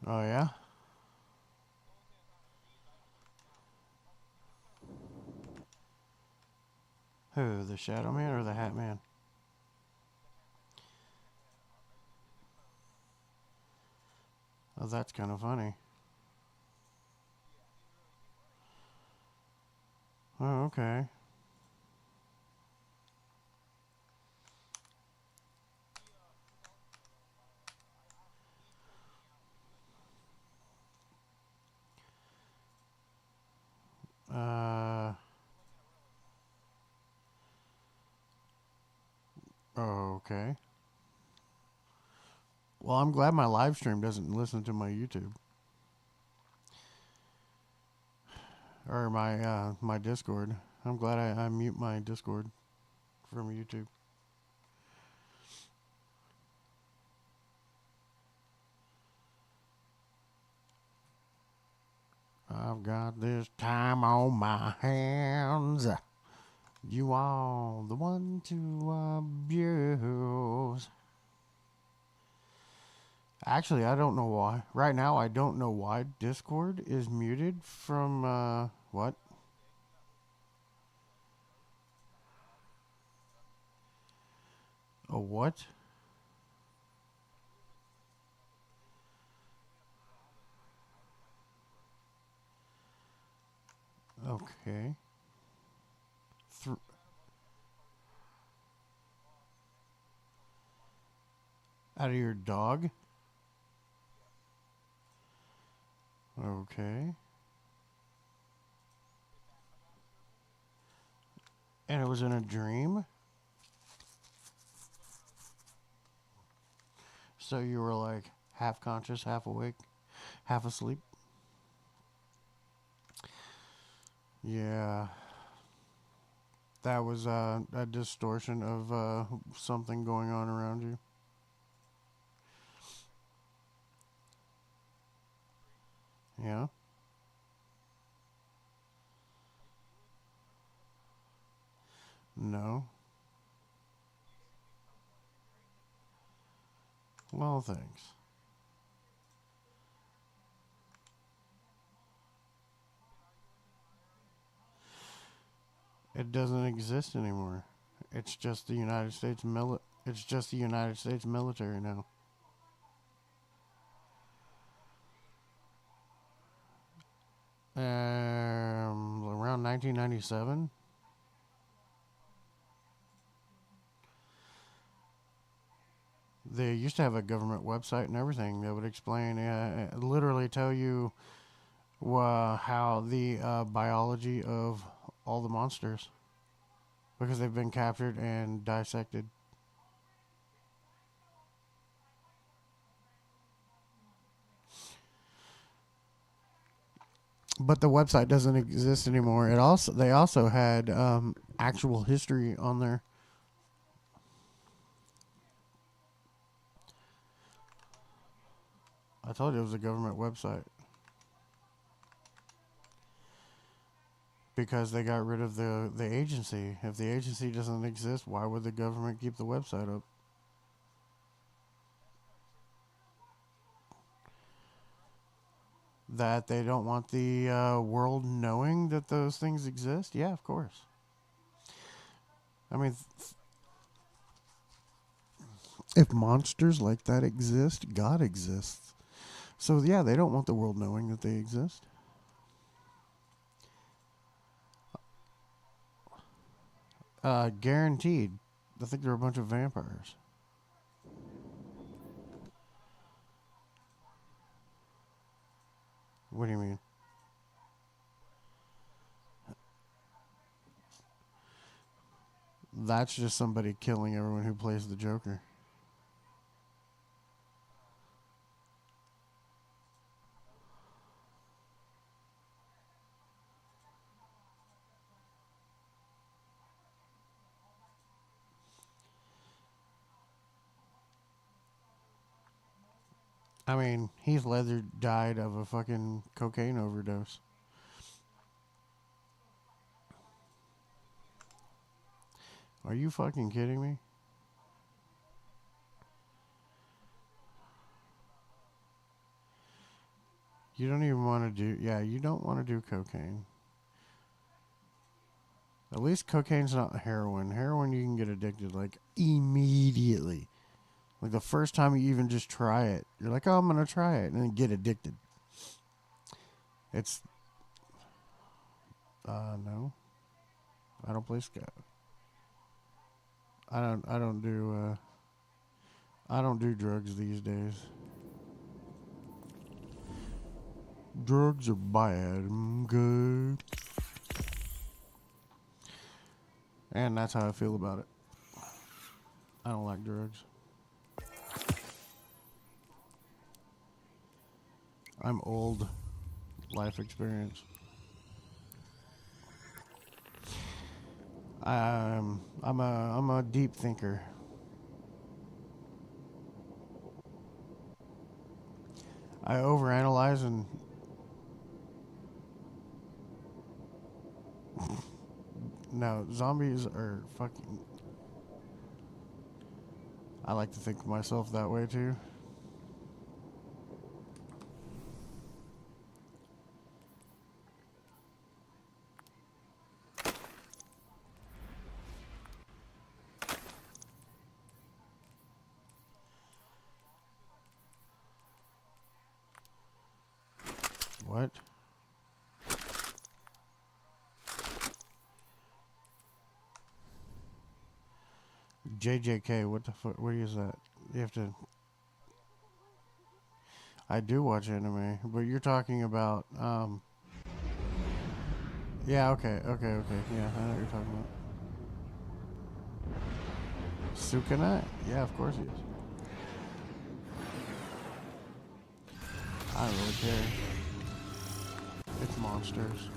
Oh yeah. Who? The Shadow Man or the Hat Man? Oh, that's kind of funny. Oh, okay. Uh. Oh, okay. Well, I'm glad my live stream doesn't listen to my YouTube or my Discord. I'm glad I mute my Discord from YouTube. I've got this time on my hands. You are the one to abuse. Actually, I don't know why. Right now, I don't know why Discord is muted from what? A what? Okay. Th- Out of your dog? Okay. And it was in a dream? So you were like half conscious, half awake, half asleep? Yeah. That was a distortion of something going on around you. Yeah? No? Well, thanks. It doesn't exist anymore. It's just the United States It's just the United States military now. Around 1997, they used to have a government website and everything that would explain, literally tell you how the biology of all the monsters because they've been captured and dissected. But the website doesn't exist anymore. They also had actual history on there. I told you it was a government website because they got rid of the agency. If the agency doesn't exist, why would the government keep the website up? That they don't want the world knowing that those things exist? Yeah, of course. I mean, if monsters like that exist, God exists. So yeah, they don't want the world knowing that they exist. Guaranteed. I think they're a bunch of vampires. What do you mean? That's just somebody killing everyone who plays the Joker. I mean, Heath Ledger died of a fucking cocaine overdose. Are you fucking kidding me? You don't even want to do. Yeah, you don't want to do cocaine. At least cocaine's not heroin. Heroin you can get addicted like immediately. Like the first time you even just try it, you're like, "Oh, I'm gonna try it," and then get addicted. It's no, I don't play scout. I don't do I don't do drugs these days. Drugs are bad. Good. And that's how I feel about it. I don't like drugs. I'm old. Life experience. I'm a deep thinker. I overanalyze and no, zombies are fucking. I like to think of myself that way too. What? JJK, what the fuck? What is that? You have to. I do watch anime, but you're talking about. Yeah, okay. Yeah, I know what you're talking about. Sukuna? Yeah, of course he is. I don't really care. It's monsters.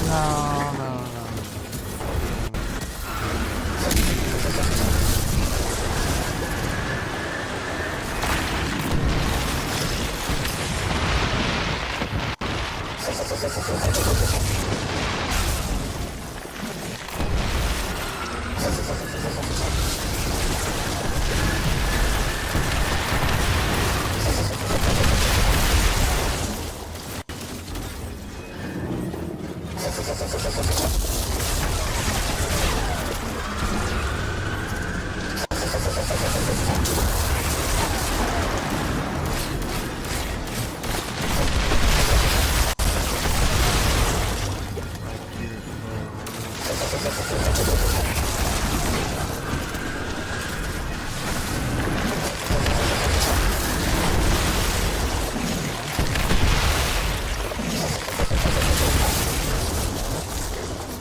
No, no, no.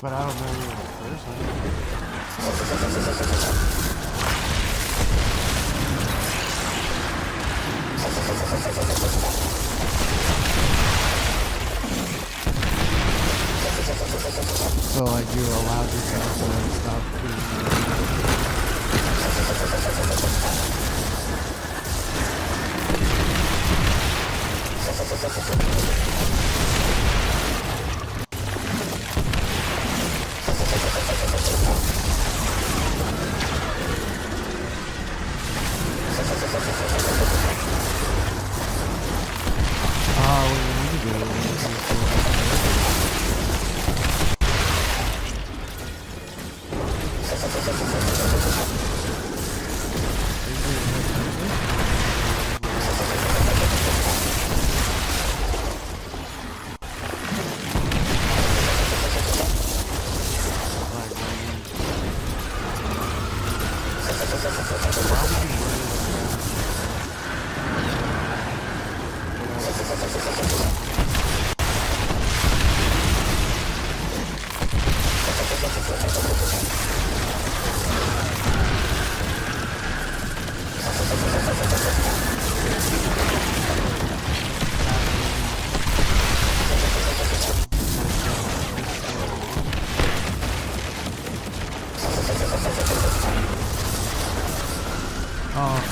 But I don't know you in person. So like you allowed yourself to stop what you need to do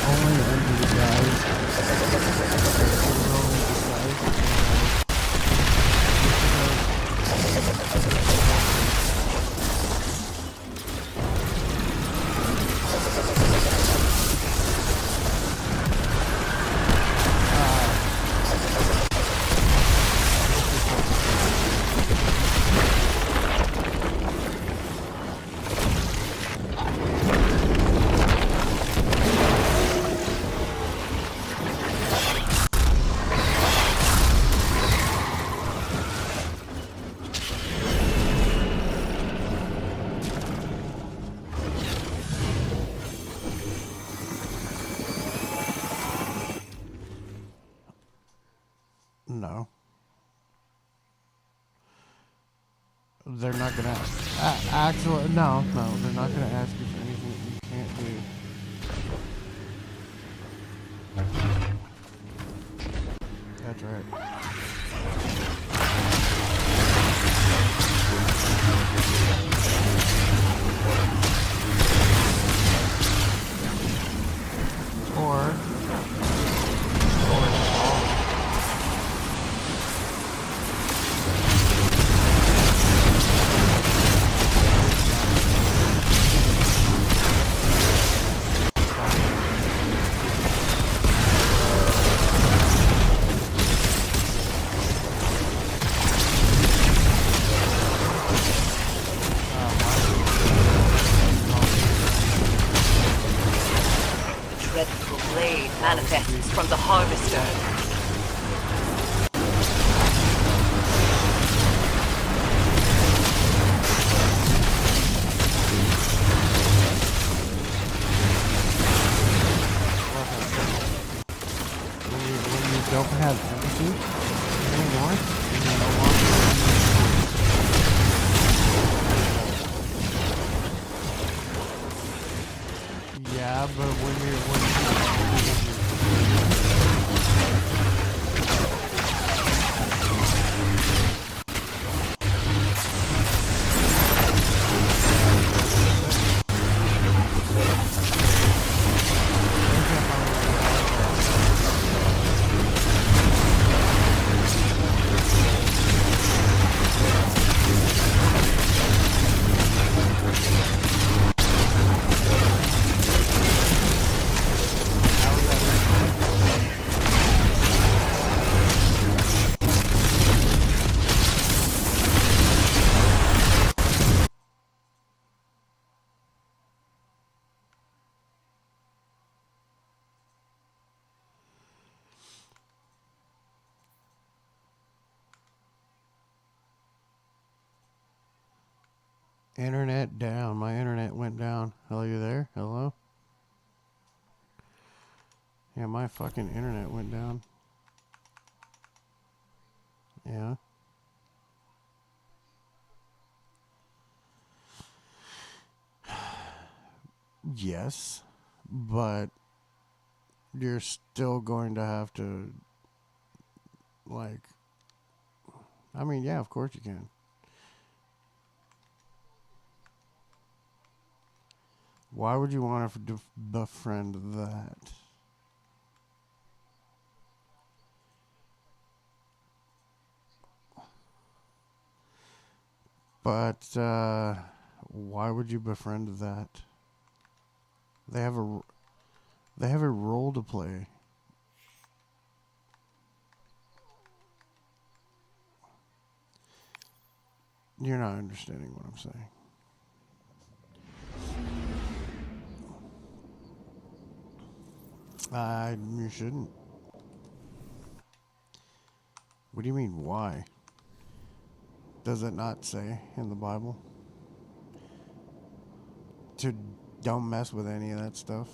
only under the No. They're not gonna actually no, they're not gonna ask you for anything that you can't That's right. Or Dreadful blade manifests from the harvester. when you don't have empathy anymore, you no longer. Yeah, but internet down. My internet went down. Hello, you there? Hello? Yeah, my fucking internet went down. Yeah. Yes, but you're still going to have to, like, I mean, yeah, of course you can. Why would you want to befriend that? But why would you befriend that? They have a role to play. You're not understanding what I'm saying. You shouldn't. What do you mean, why? Does it not say in the Bible to don't mess with any of that stuff?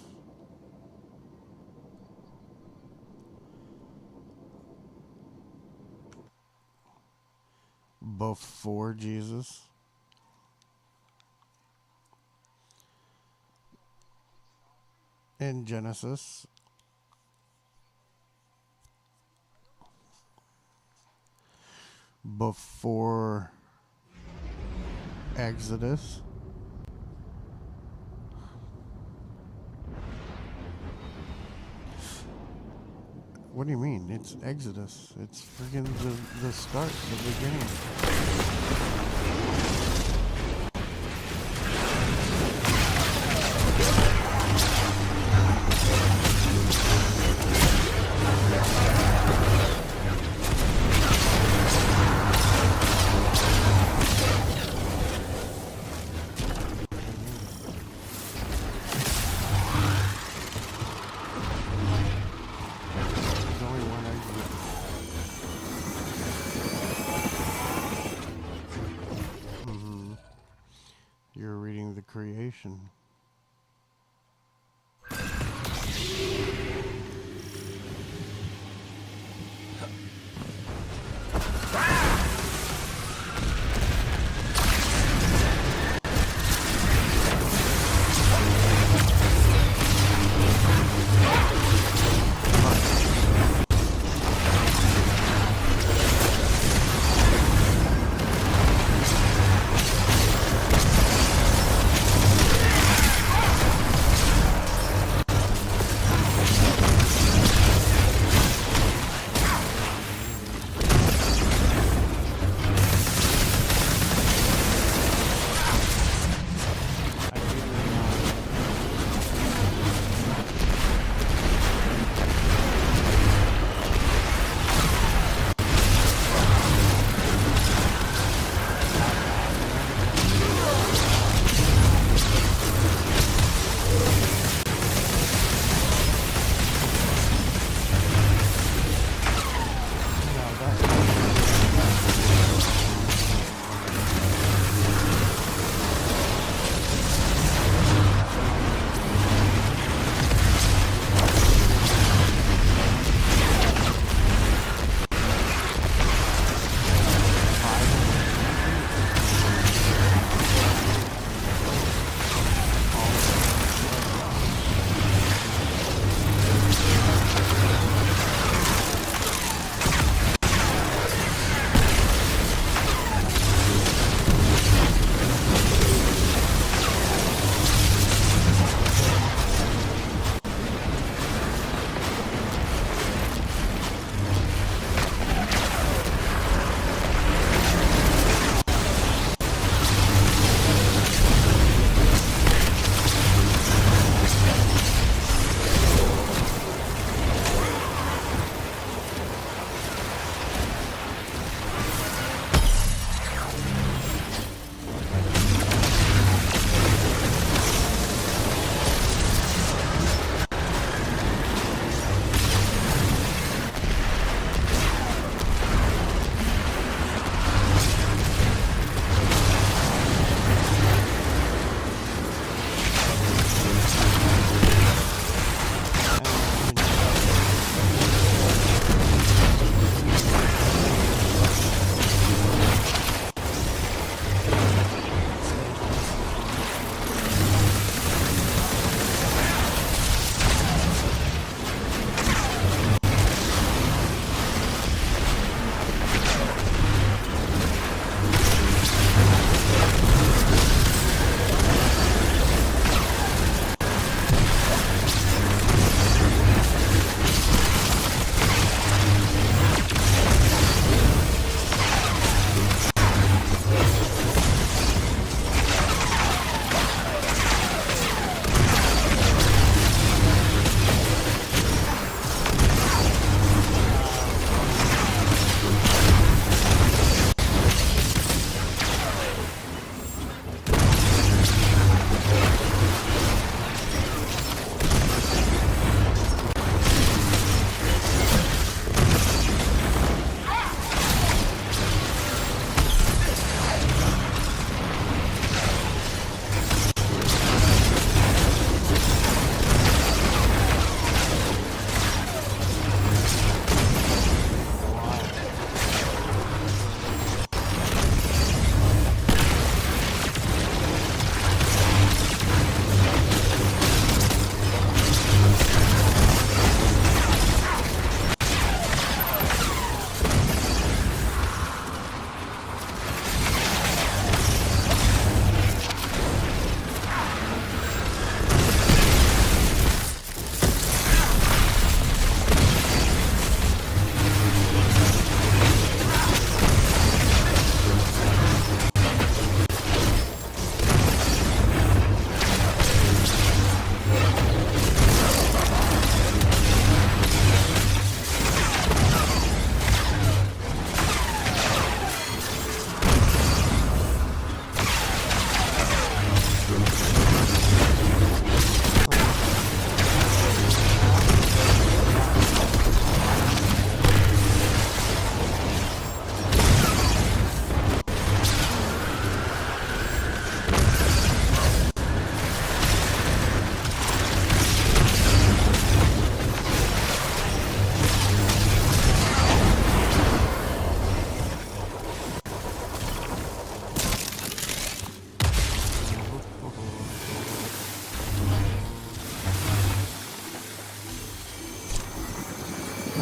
Before Jesus? In Genesis? Before Exodus? What do you mean? It's Exodus. It's freaking the start, the beginning. There's only one Exodus.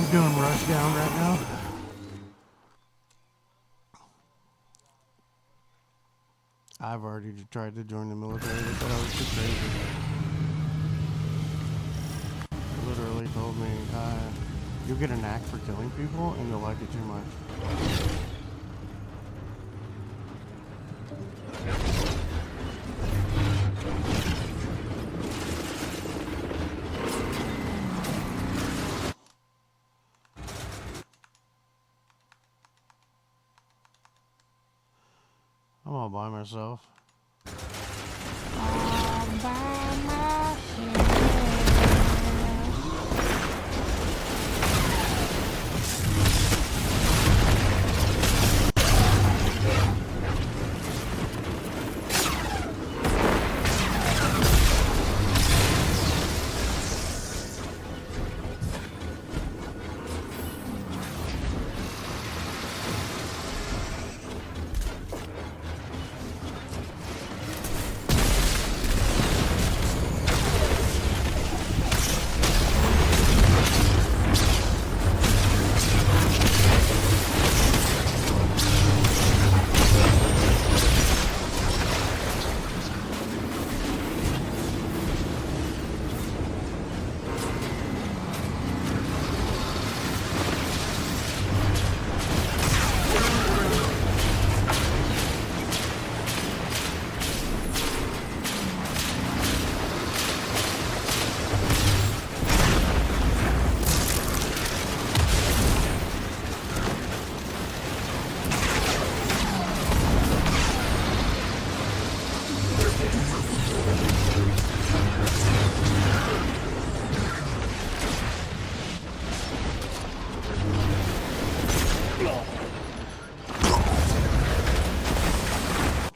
I'm doing rush down right now. I've already tried to join the military. They thought I was too crazy. Literally told me, you'll get a knack for killing people and you'll like it too much. I'm all by myself. All by myself.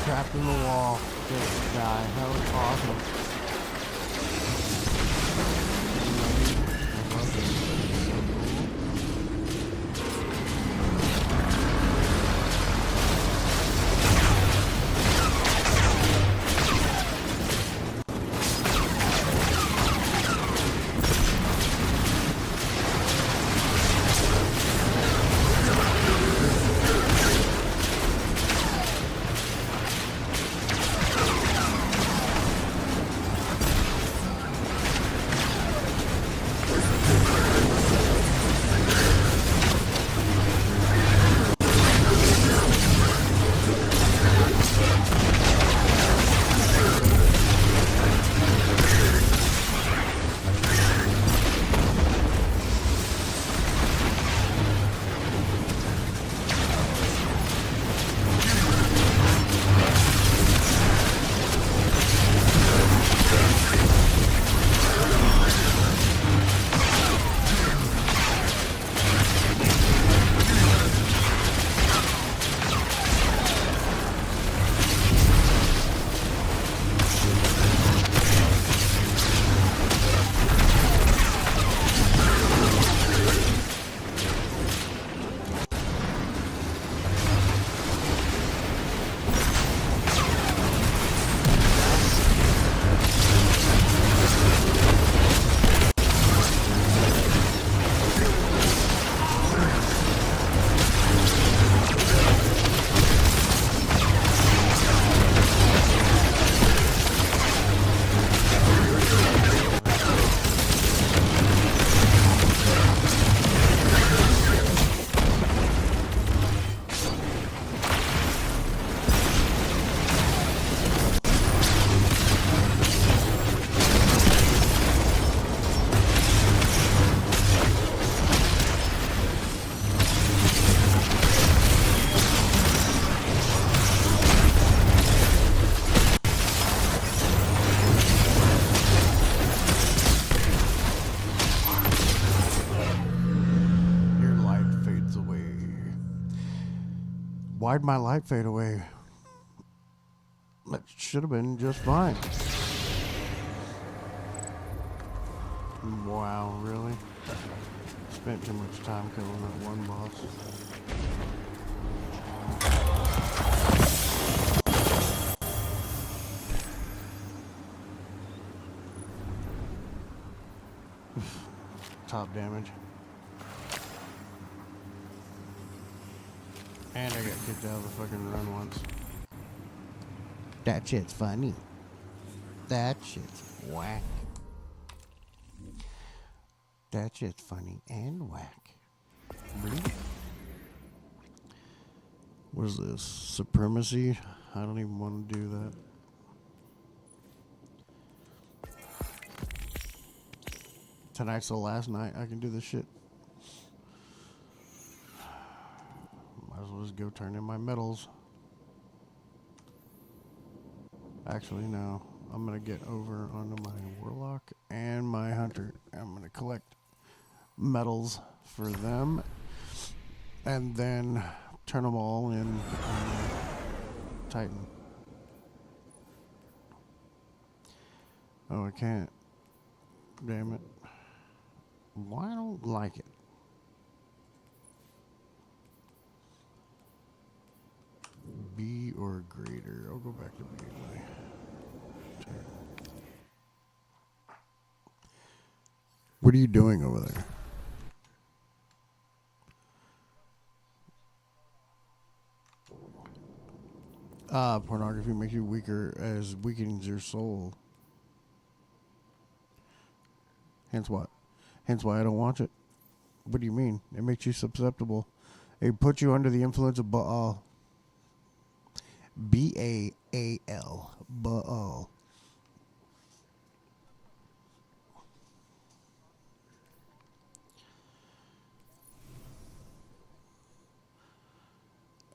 Trapped in the wall. Just die. That was awesome. I love it. So why'd my light fade away? That should have been just fine. Wow, really? Spent too much time killing that one boss. Top damage. And I got kicked out of the fucking run once. That shit's funny. That shit's whack. That shit's funny and whack. Bleep. What is this? Supremacy? I don't even want to do that. Tonight's the last night I can do this shit. Might as well just go turn in my medals. Actually, no. I'm going to get over onto my warlock and my hunter. I'm going to collect medals for them. And then turn them all in on Titan. Oh, I can't. Damn it. Why I don't like it? B or greater. I'll go back to B. What are you doing over there? Pornography makes you weaker as weakens your soul. Hence what? Hence why I don't watch it. What do you mean? It makes you susceptible. It puts you under the influence of Baal. B-A-A-L. Baal.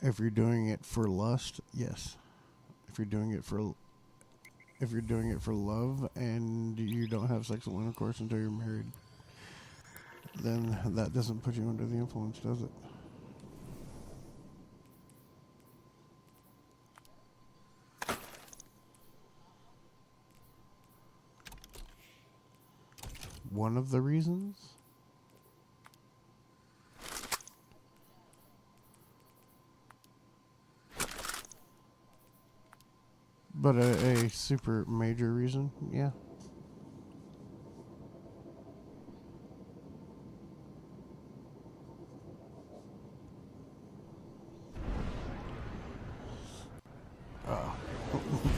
If you're doing it for lust, yes. If you're doing it for love and you don't have sexual intercourse until you're married, then that doesn't put you under the influence, does it? One of the reasons? But a super major reason, yeah.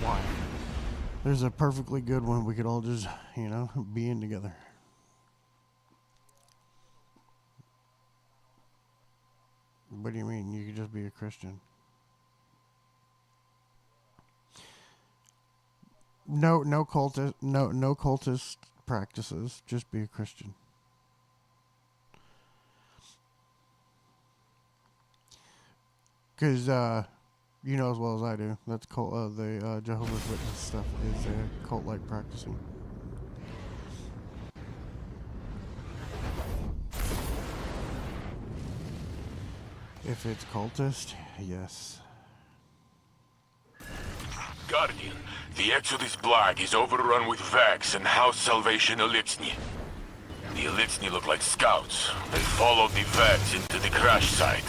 Why? There's a perfectly good one we could all just, be in together. What do you mean? You could just be a Christian. No cultist practices. Just be a Christian. Because you know as well as I do, that's cult. The Jehovah's Witness stuff is cult-like practicing. If it's cultist, yes. Guardian, the Exodus Black is overrun with Vax and House Salvation Elipsny. The Elipsny look like scouts. They followed the Vax into the crash site.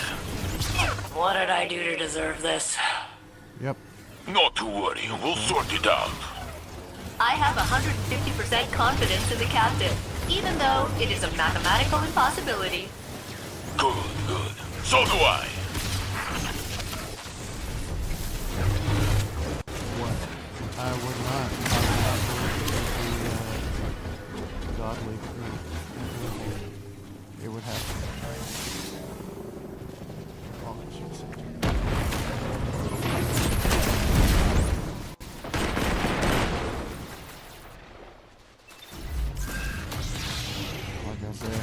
What did I do to deserve this? Yep. Not to worry, we'll sort it out. I have 150% confidence in the captain, even though it is a mathematical impossibility. Good, good. So do I. What? I would not believe the godly truth. It would have to. Oh, shit. Like I said.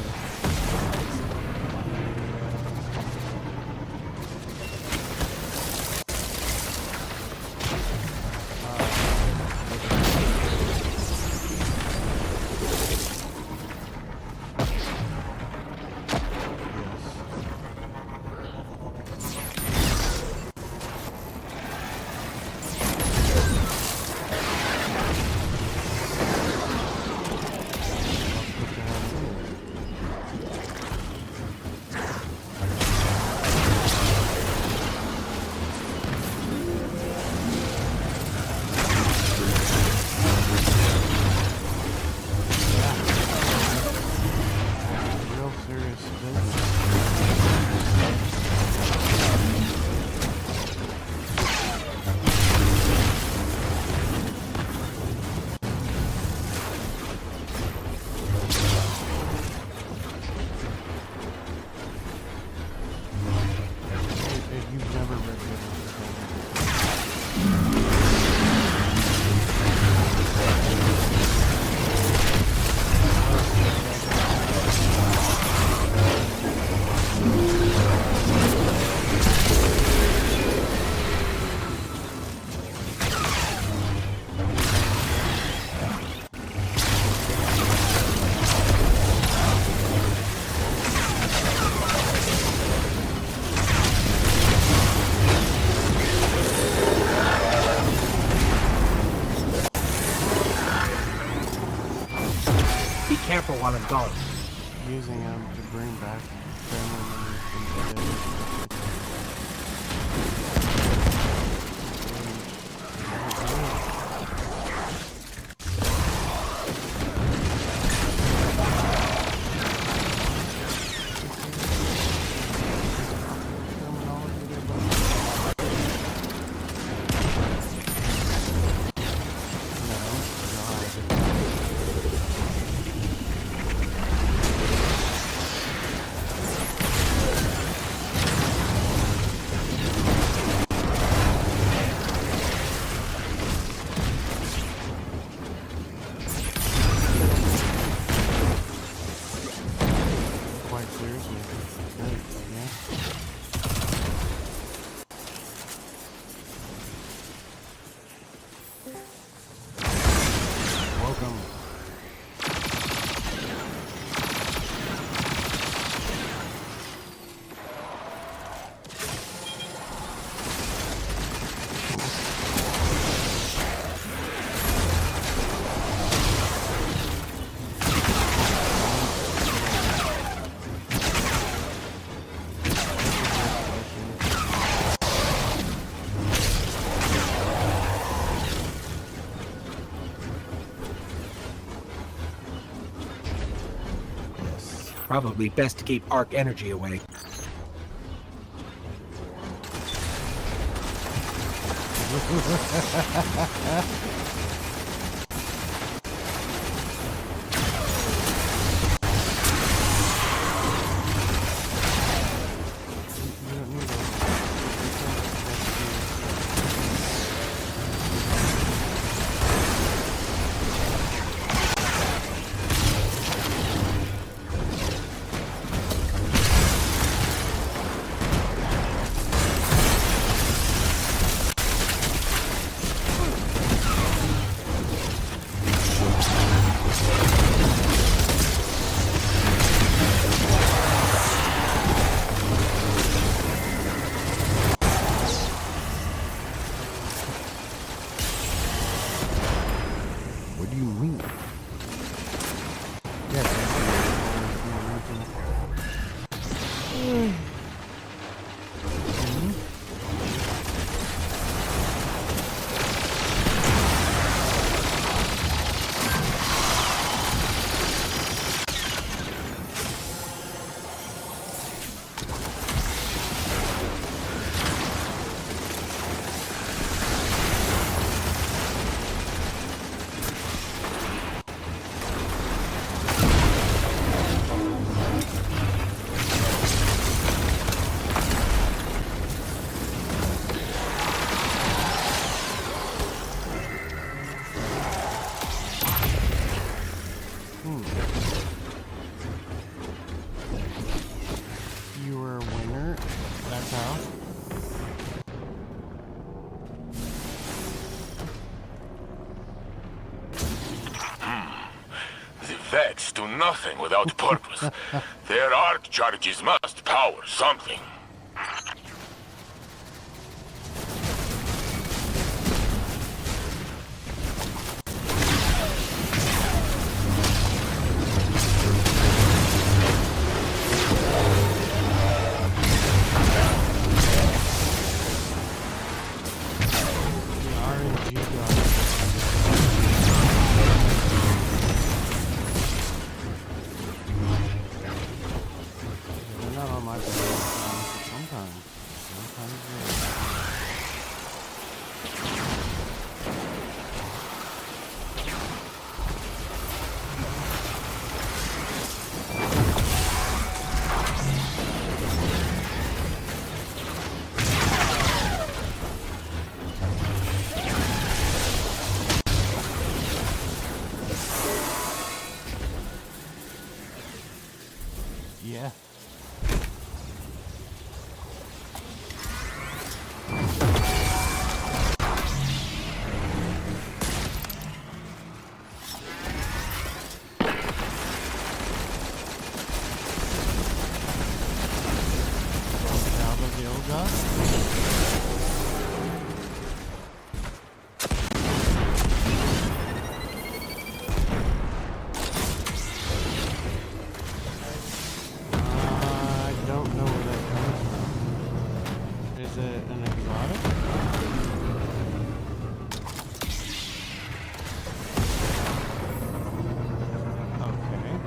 Be careful while I'm gone. Using them to bring back family members from the dead. Quite seriously, yeah. Welcome. Probably best to keep arc energy away. You don't need those. What do you mean? Yes. You were a winner. That's how. The Vex do nothing without purpose. Their arc charges must power something. The RNG god. They're not on my side. Sometimes. Sometimes they're. Yeah. Out of the old god. it an exotic? Okay.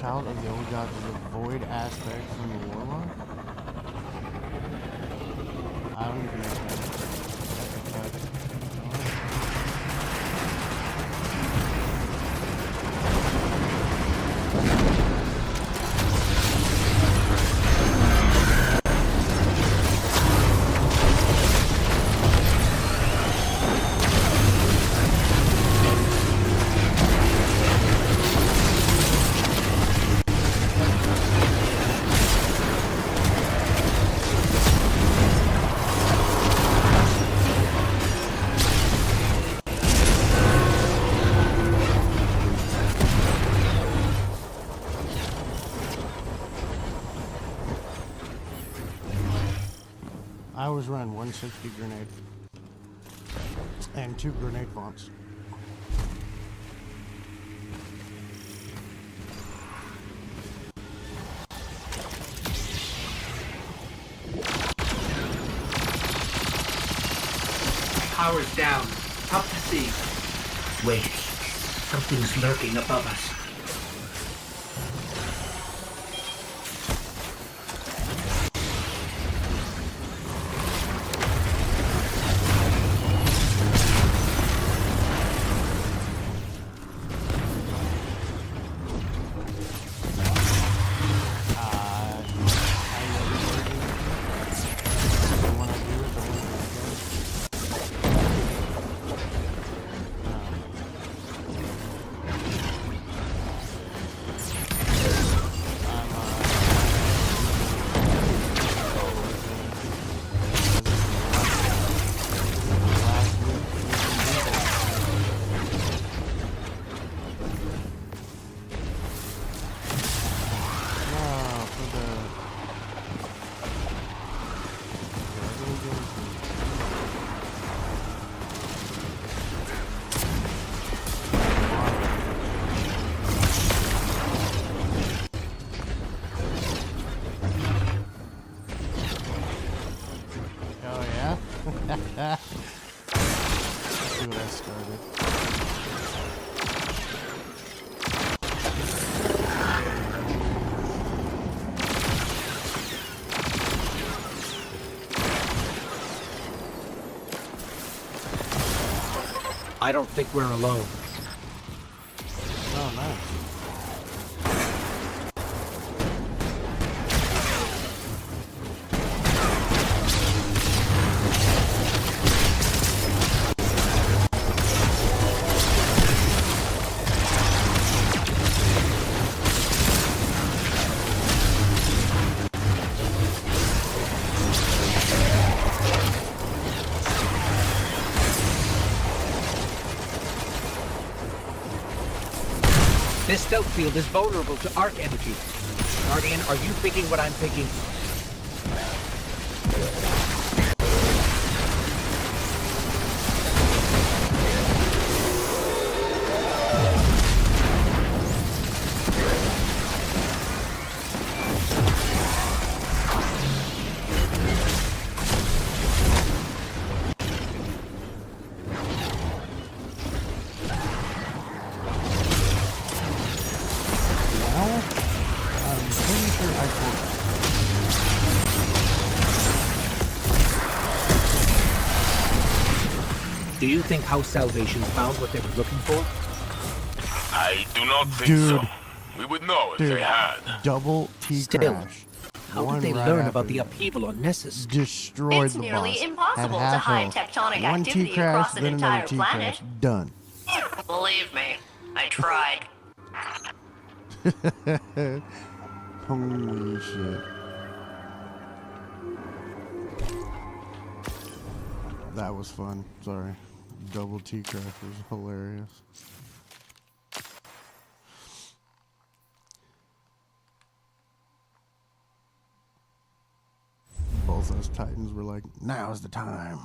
Child of the old gods is a void aspect from the warlock? I don't even know if that's a touch. I always run 160 grenade and 2 grenade fonts. Power's down. Tough to see. Wait. Something's lurking above us. Let's see what I started. I don't think we're alone. Oh, nice. This stealth field is vulnerable to arc energy. Guardian, are you thinking what I'm thinking? Do you think House Salvation found what they were looking for? I do not think Dude. so. We would know if Dude, they had. double T Still, crash. how One did they right learn after about the you. upheaval on Nessus? Destroyed It's the nearly boss. impossible At to half hide health. tectonic One activity T crash, across an then another entire T planet. crash. Done. Believe me, I tried. Holy shit. That was fun. Sorry. Double T crash was hilarious. Both those titans were like, now's the time.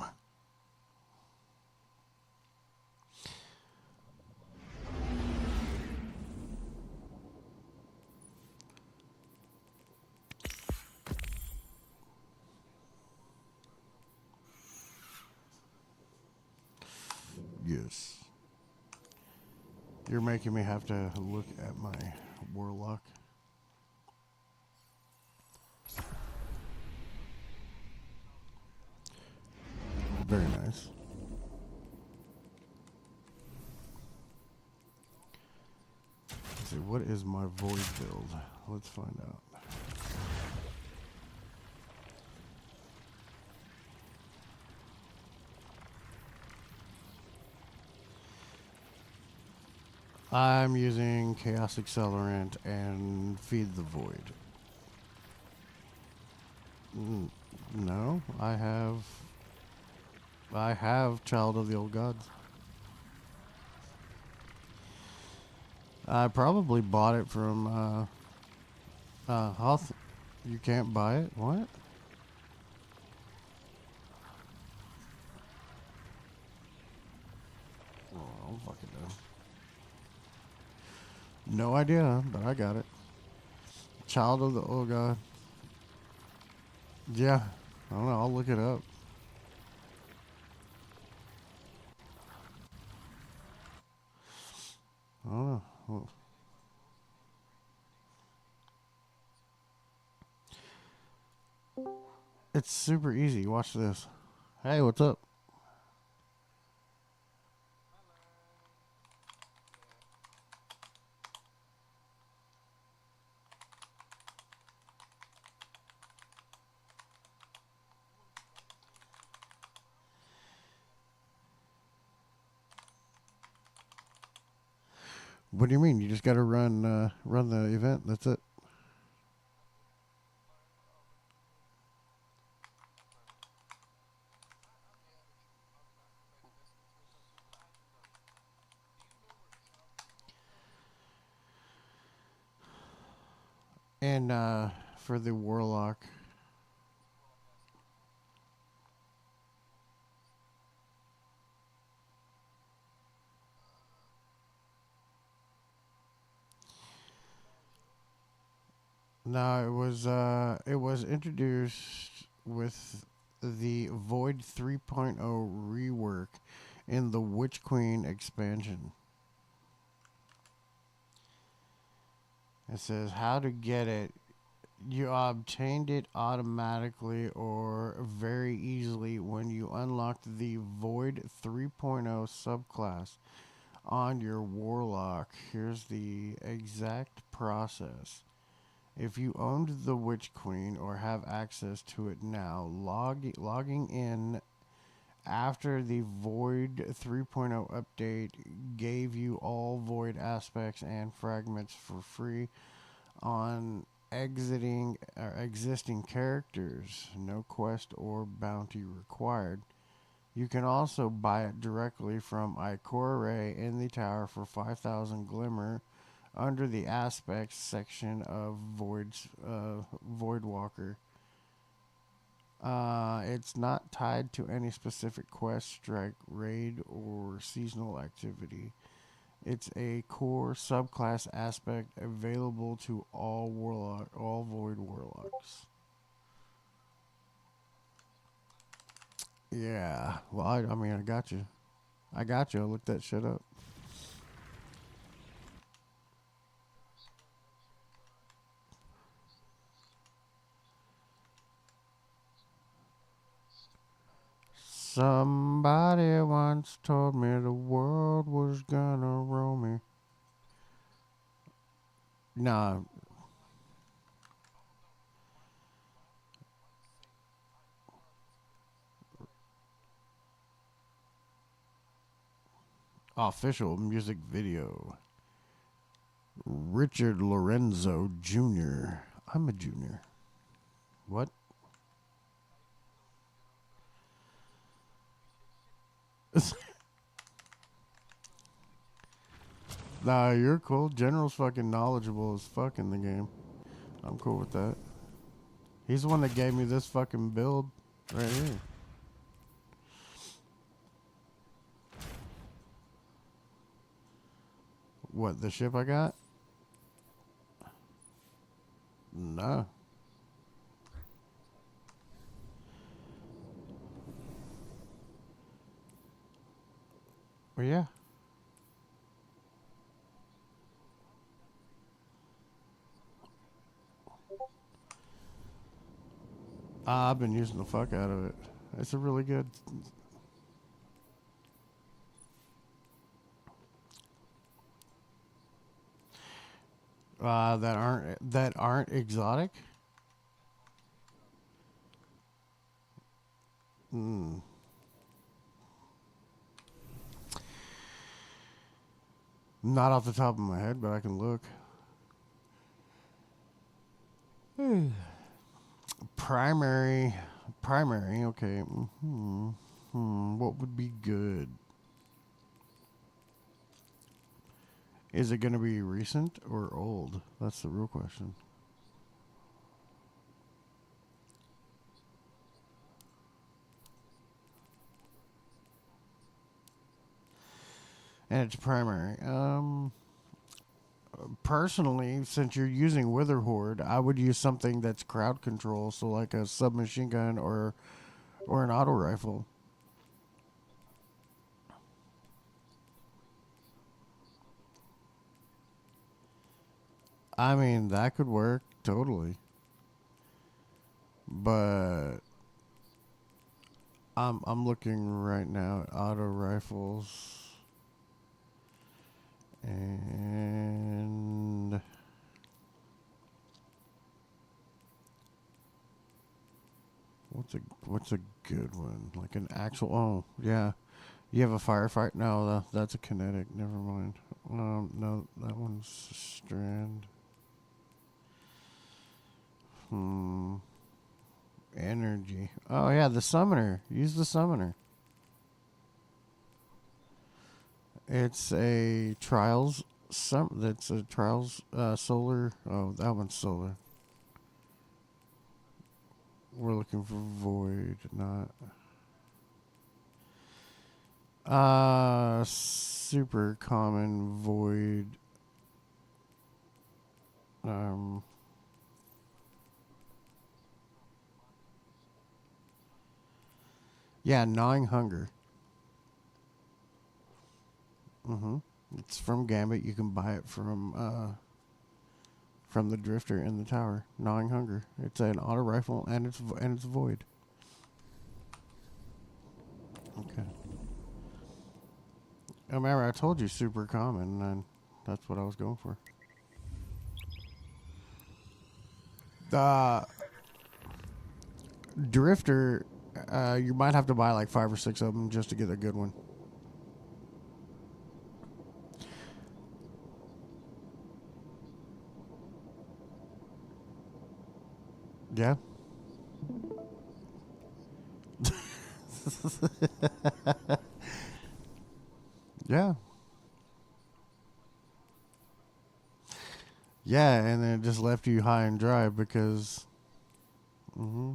You're making me have to look at my warlock. Very nice. Let's see, what is my void build? Let's find out. I'm using Chaos Accelerant and Feed the Void. No, I have Child of the Old Gods. I probably bought it from Hoth. You can't buy it? What? Oh, I don't fucking know. No idea, but I got it. Child of the Old God. Yeah, I don't know. I'll look it up. I don't know. Well, it's super easy. Watch this. Hey, what's up? What do you mean? You just got to run the event. That's it. And for the warlock, no, it was introduced with the Void 3.0 rework in the Witch Queen expansion. It says how to get it. You obtained it automatically or very easily when you unlocked the Void 3.0 subclass on your warlock. Here's the exact process. If you owned the Witch Queen or have access to it now, logging in after the Void 3.0 update gave you all Void aspects and fragments for free on existing characters. No quest or bounty required. You can also buy it directly from Ikora Ray in the tower for 5,000 Glimmer under the aspects section of Voidwalker. It's not tied to any specific quest, strike, raid, or seasonal activity. It's a core subclass aspect available to all Void warlocks. Yeah. Well, I mean, I got you. I got you. I looked that shit up. Somebody once told me the world was gonna roll me. Nah, official music video. Richard Lorenzo Jr. I'm a junior. What? Nah, you're cool. General's fucking knowledgeable as fuck in the game. I'm cool with that. He's the one that gave me this fucking build right here. What, the ship I got? No. Well, yeah. I've been using the fuck out of it. It's a really good. That aren't exotic. Hmm. Not off the top of my head, but I can look. Primary, primary. Okay. What would be good? Is it going to be recent or old? That's the real question. And it's primary. Personally, since you're using Wither Horde, I would use something that's crowd control, so like a submachine gun or an auto rifle. I mean, that could work totally. But I'm looking right now at auto rifles and what's a good one? Like an actual oh, yeah. You have a firefight? No, that's a kinetic. Never mind. No, that one's a strand. Hmm. Energy. Oh yeah, the summoner. Use the summoner. It's a trials. That's a trials. Solar. Oh, that one's solar. We're looking for void, not. Super common void. Um. Yeah, gnawing hunger. Mm-hmm. It's from Gambit. You can buy it from the drifter in the tower. Gnawing hunger. It's an auto rifle and it's void. Okay. Oh, remember I told you super common, and that's what I was going for. The drifter, you might have to buy like 5 or 6 of them just to get a good one. Yeah. Yeah. Yeah, and then it just left you high and dry because. Hmm.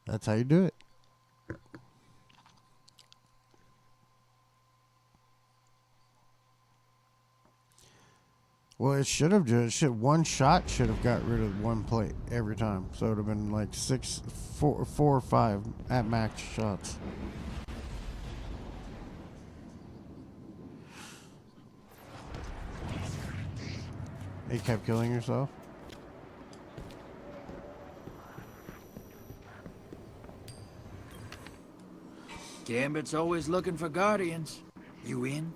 That's how you do it. Well, it should have just one shot should have got rid of one plate every time. So it would have been like 4 or 5 at max shots. You kept killing yourself. Gambit's always looking for guardians. You in?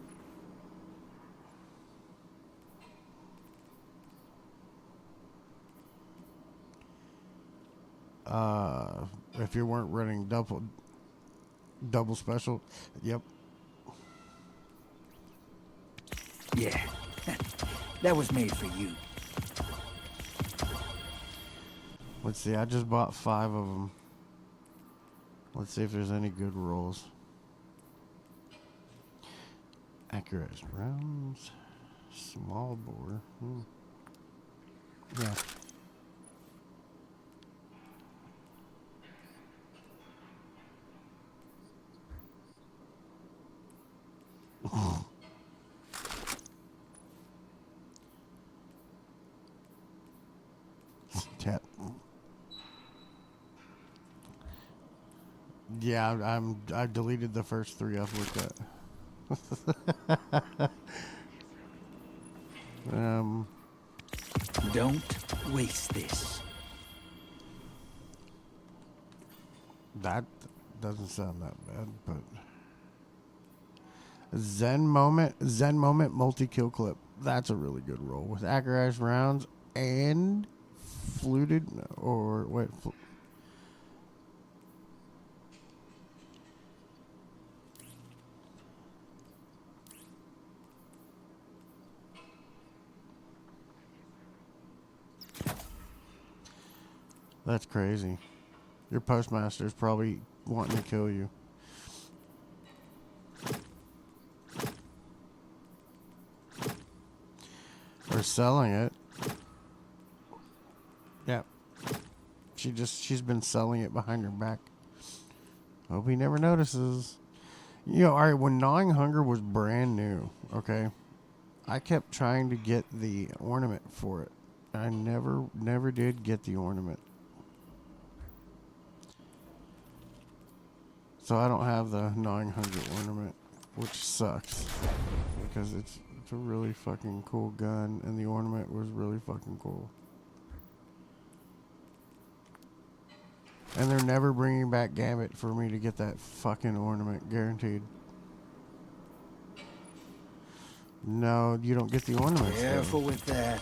If you weren't running double special, yep. Yeah. That was made for you. Let's see. I just bought 5 of them. Let's see if there's any good rolls. Accurate rounds. Small bore. Yeah. Tap. Yeah, I deleted the first 3 I've looked at. Don't waste this. That doesn't sound that bad, but Zen moment multi-kill clip. That's a really good roll with accurized rounds and fluted or wait. That's crazy. Your postmaster's probably wanting to kill you. Or selling it. Yeah. She's been selling it behind her back. Hope he never notices. You know, alright, when Gnawing Hunger was brand new, okay, I kept trying to get the ornament for it. I never did get the ornament. So I don't have the Gnawing Hunger ornament, which sucks. Because it's a really fucking cool gun, and the ornament was really fucking cool. And they're never bringing back Gambit for me to get that fucking ornament, guaranteed. No, you don't get the ornaments. Careful with that.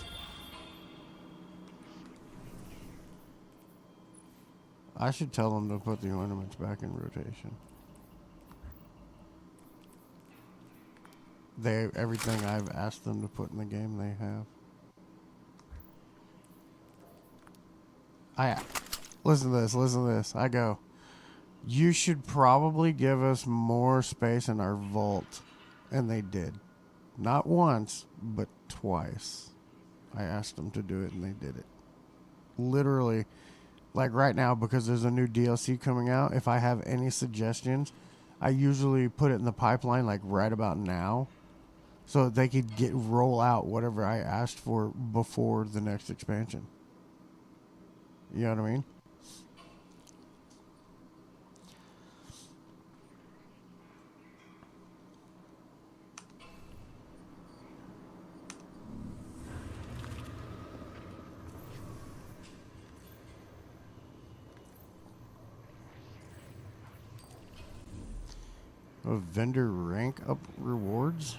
I should tell them to put the ornaments back in rotation. Everything I've asked them to put in the game, they have. Listen to this. I go, you should probably give us more space in our vault. And they did. Not once, but twice. I asked them to do it and they did it. Literally, like right now, because there's a new DLC coming out, if I have any suggestions, I usually put it in the pipeline like right about now. So that they could roll out whatever I asked for before the next expansion. You know what I mean? Vendor rank up rewards?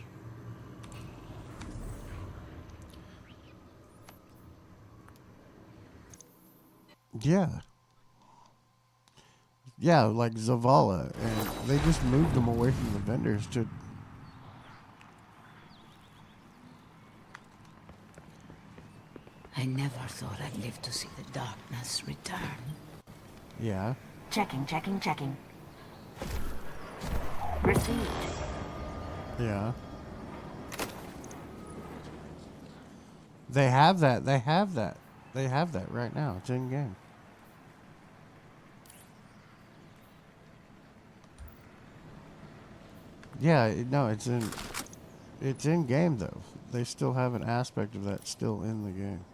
Yeah. Yeah, like Zavala. And they just moved them away from the vendors to... I never thought I'd live to see the darkness return. Yeah. Checking. Received. Yeah. They have that right now. It's in game. Yeah, no, it's in game though. They still have an aspect of that still in the game.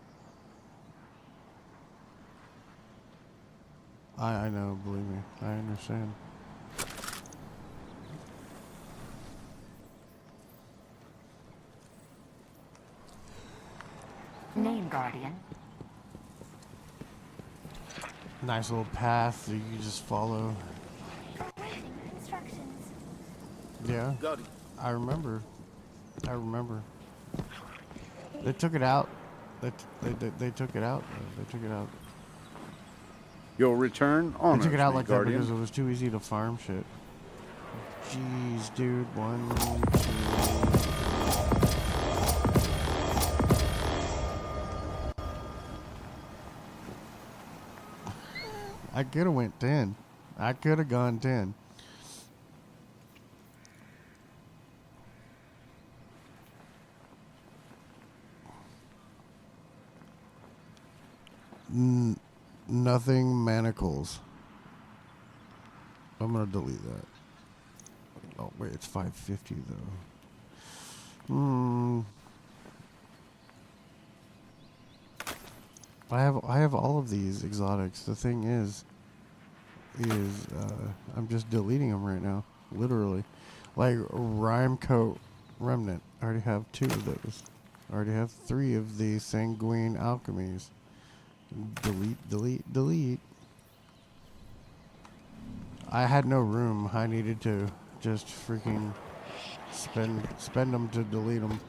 I know, believe me. I understand. Name Guardian. Nice little path that you can just follow. Instructions. Yeah. I remember. They took it out. They took it out. They took it out. Your return honors They took it out me, like Guardian. that because it was too easy to farm shit. Jeez, dude. 1, 2. I could have went 10. I could have gone 10. Nothing manacles. I'm gonna delete that. Oh wait, it's 550 though. I have all of these exotics. The thing is I'm just deleting them right now. Literally. Like Rhyme Coat Remnant. I already have 2 of those. I already have 3 of the Sanguine Alchemies. Delete, delete, delete. I had no room. I needed to just freaking spend them to delete them.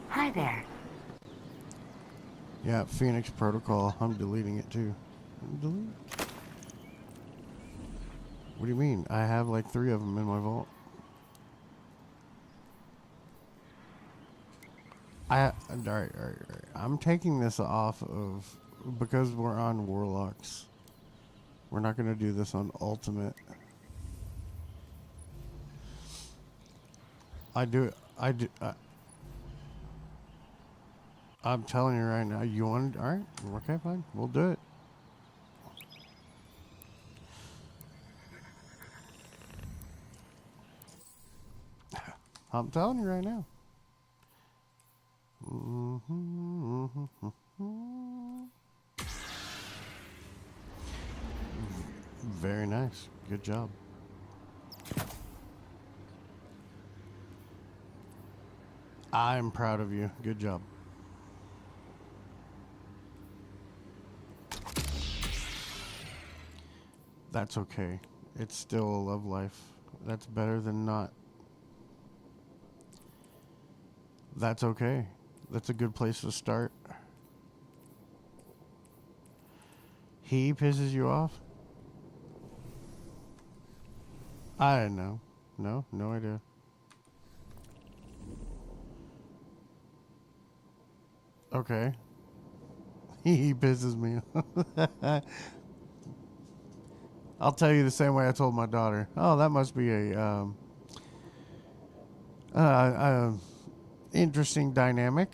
Hi there. Yeah, Phoenix Protocol. I'm deleting it too. Delete. What do you mean? I have like 3 of them in my vault. All right. I'm taking this off of because we're on Warlocks. We're not gonna do this on Ultimate. I'm telling you right now. You want? All right. Okay, fine. We'll do it. I'm telling you right now. Very nice. Good job. I'm proud of you. Good job. That's okay. It's still a love life. That's better than not. That's okay. That's a good place to start. He pisses you off? I don't know. No idea. Okay. He pisses me off. I'll tell you the same way I told my daughter. Oh, that must be a interesting dynamic.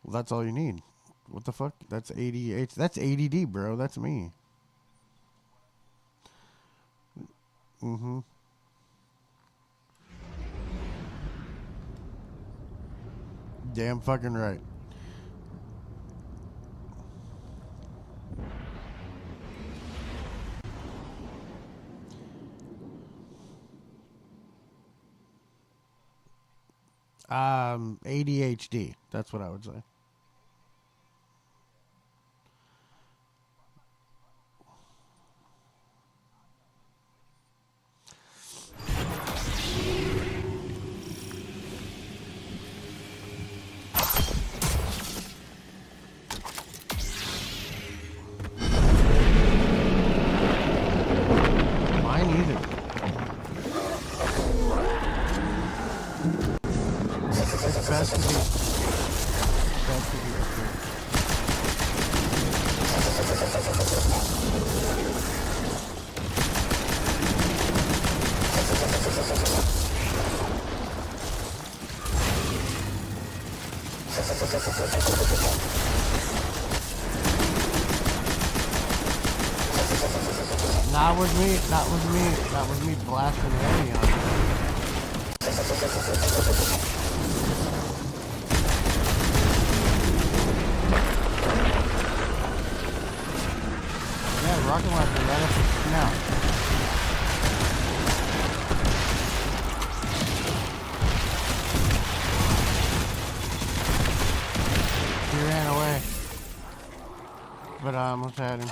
Well, that's all you need. What the fuck? That's ADH. That's ADD, bro. That's me. Mm-hmm. Damn fucking right. ADHD. That's what I would say. Mine either. It's best to be. Best to be prepared. Not with me. Not with me. That was me blasting heavy on it. Yeah, rocket launcher right up his snout. He ran away. But I almost had him.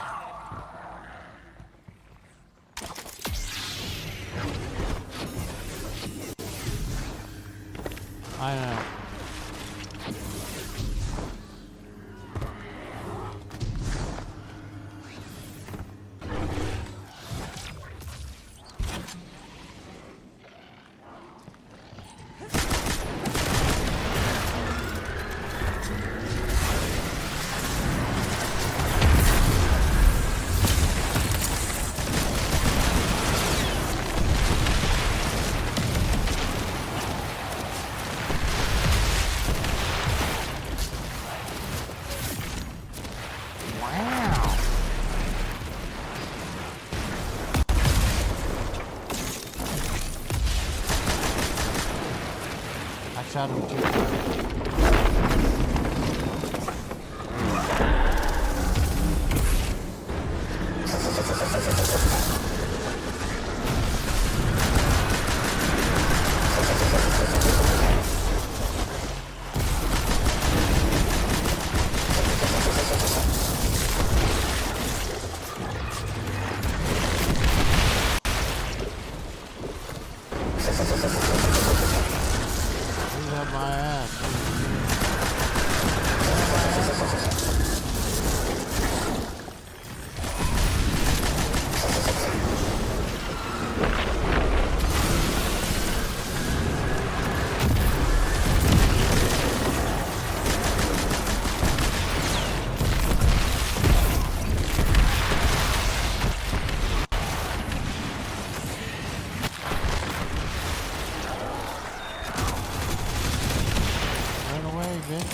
I know. shot him too far. He's up my ass. Run away, bitch.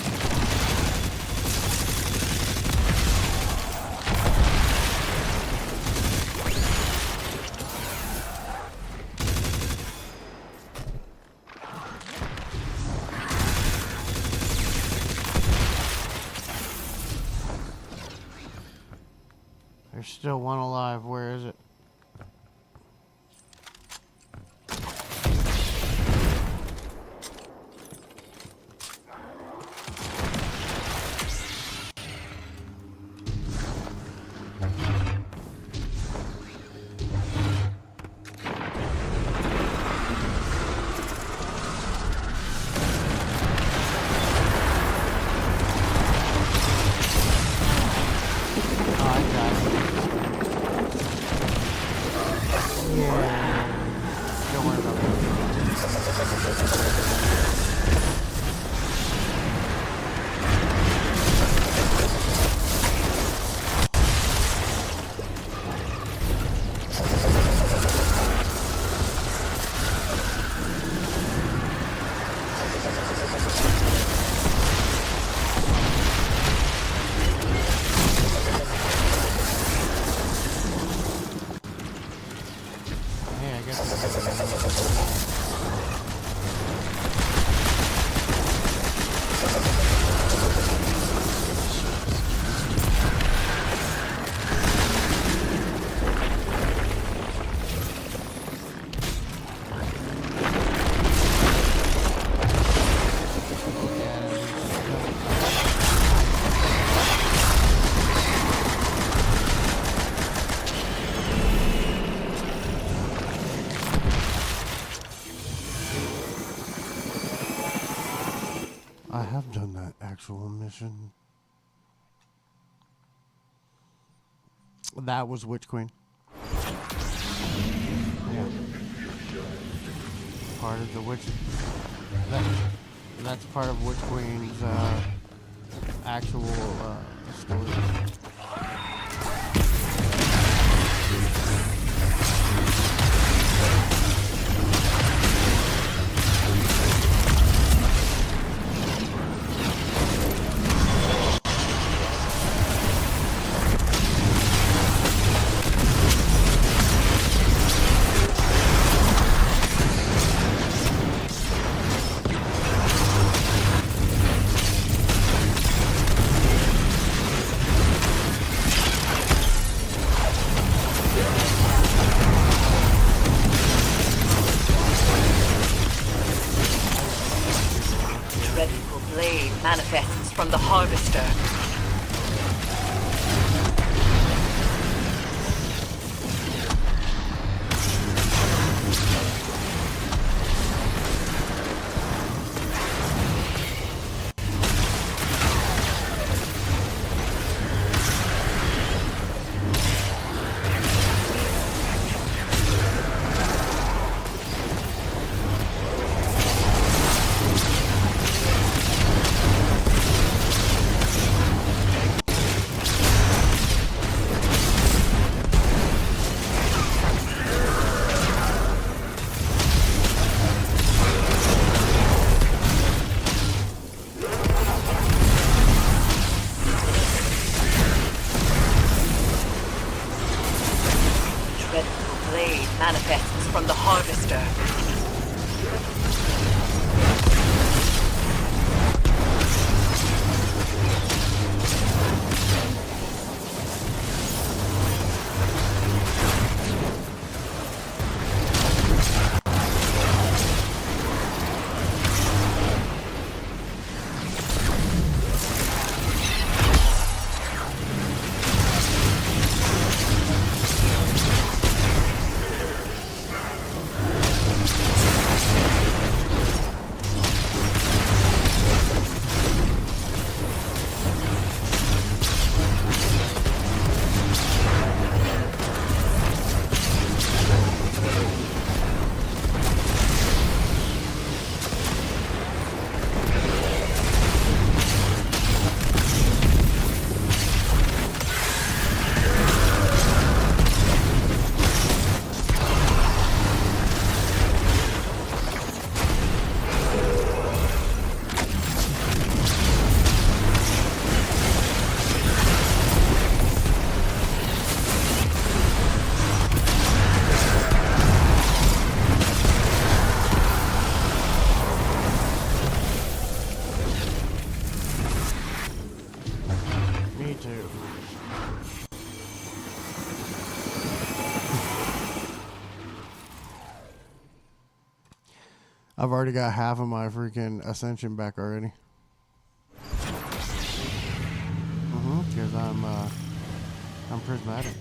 There's still one alive. Where is it? Oh, I got it. Yeah. Don't worry about Hey, I guess. I have done that actual mission. That was Witch Queen. Yeah. Part of the Witch. That's part of Witch Queen's actual story. Dreadful blade manifests from the harvester. Dreadful blade manifests from the harvester. I've already got half of my freaking ascension back already. Because I'm prismatic.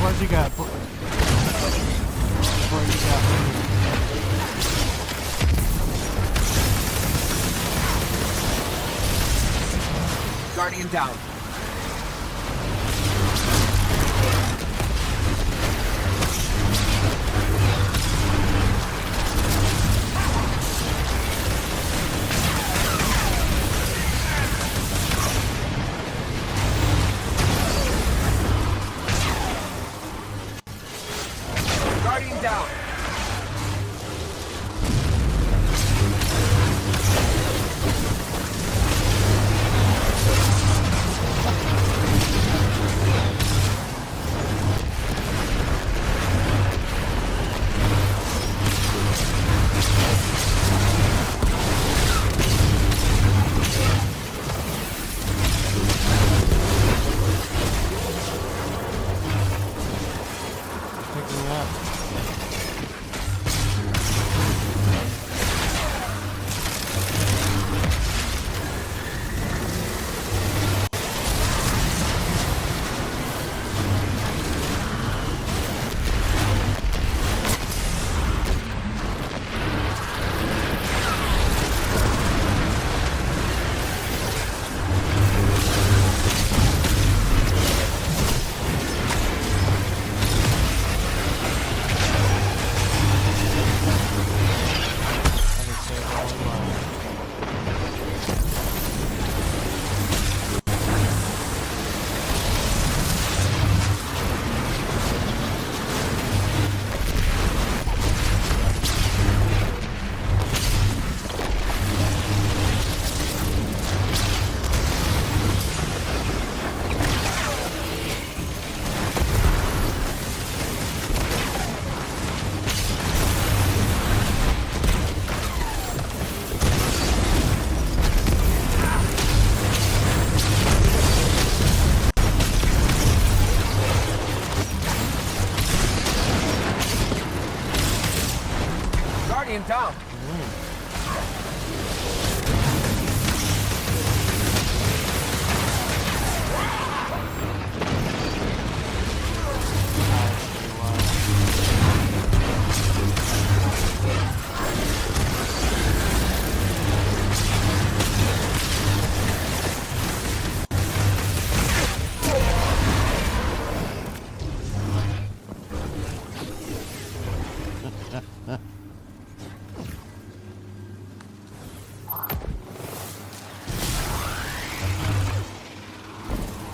What you got? What you got? Guardian down. Guardian down. Picking up. Guardian down.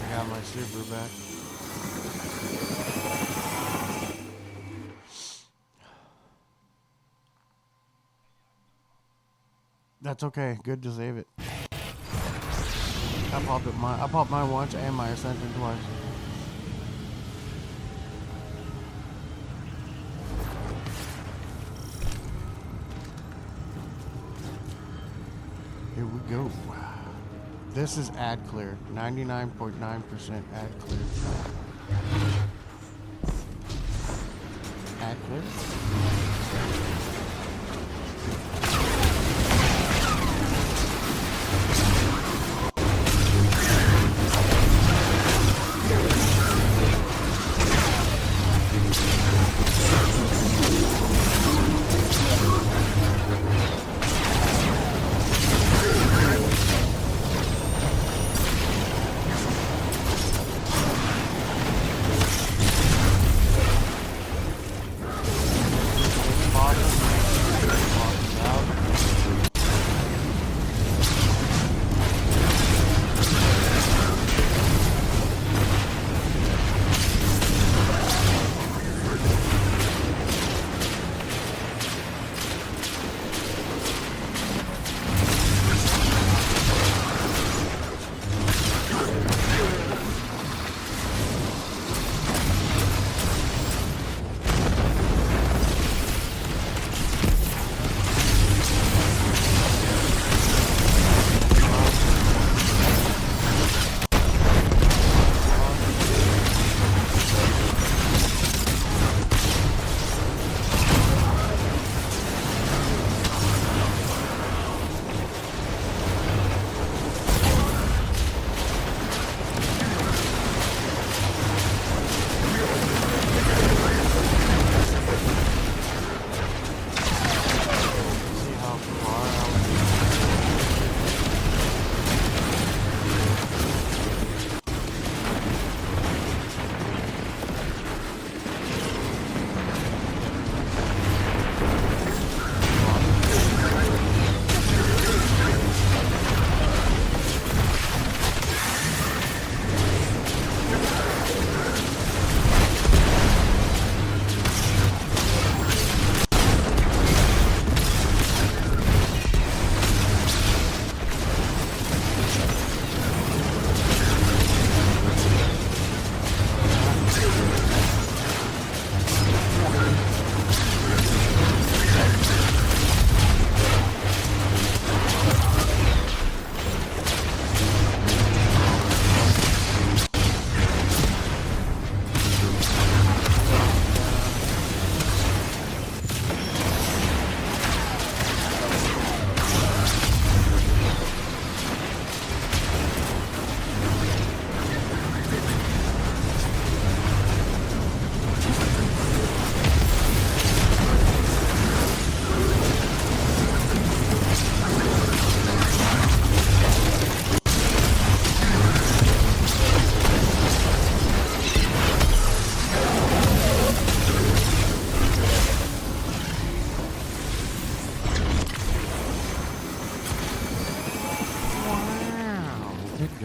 I got my super back. That's okay. Good to save it. I popped mine once and my ascension twice. Here we go. This is ad clear. 99.9% ad clear. Ad clear?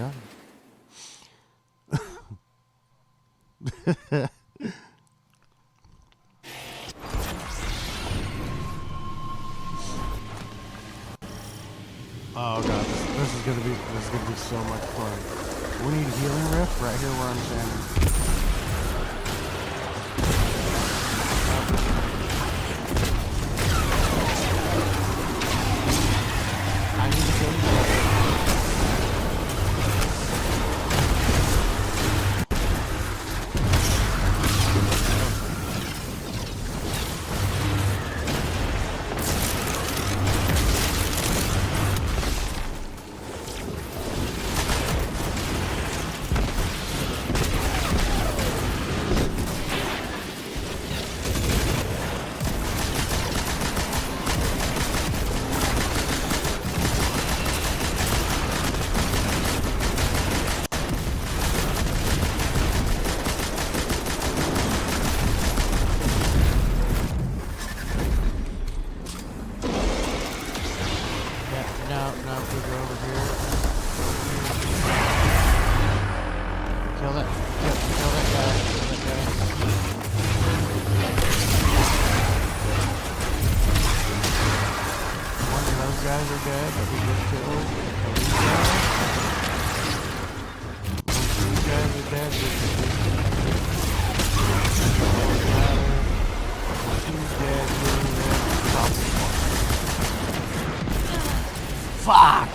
gun. Oh god, this is gonna be so much fun. We need healing rift right here where I'm standing. I need to kill you. Now if we go over here. Kill that guy. Kill that guy. One of those guys are dead that we just killed. These guys are dead. He's dead. Fuck!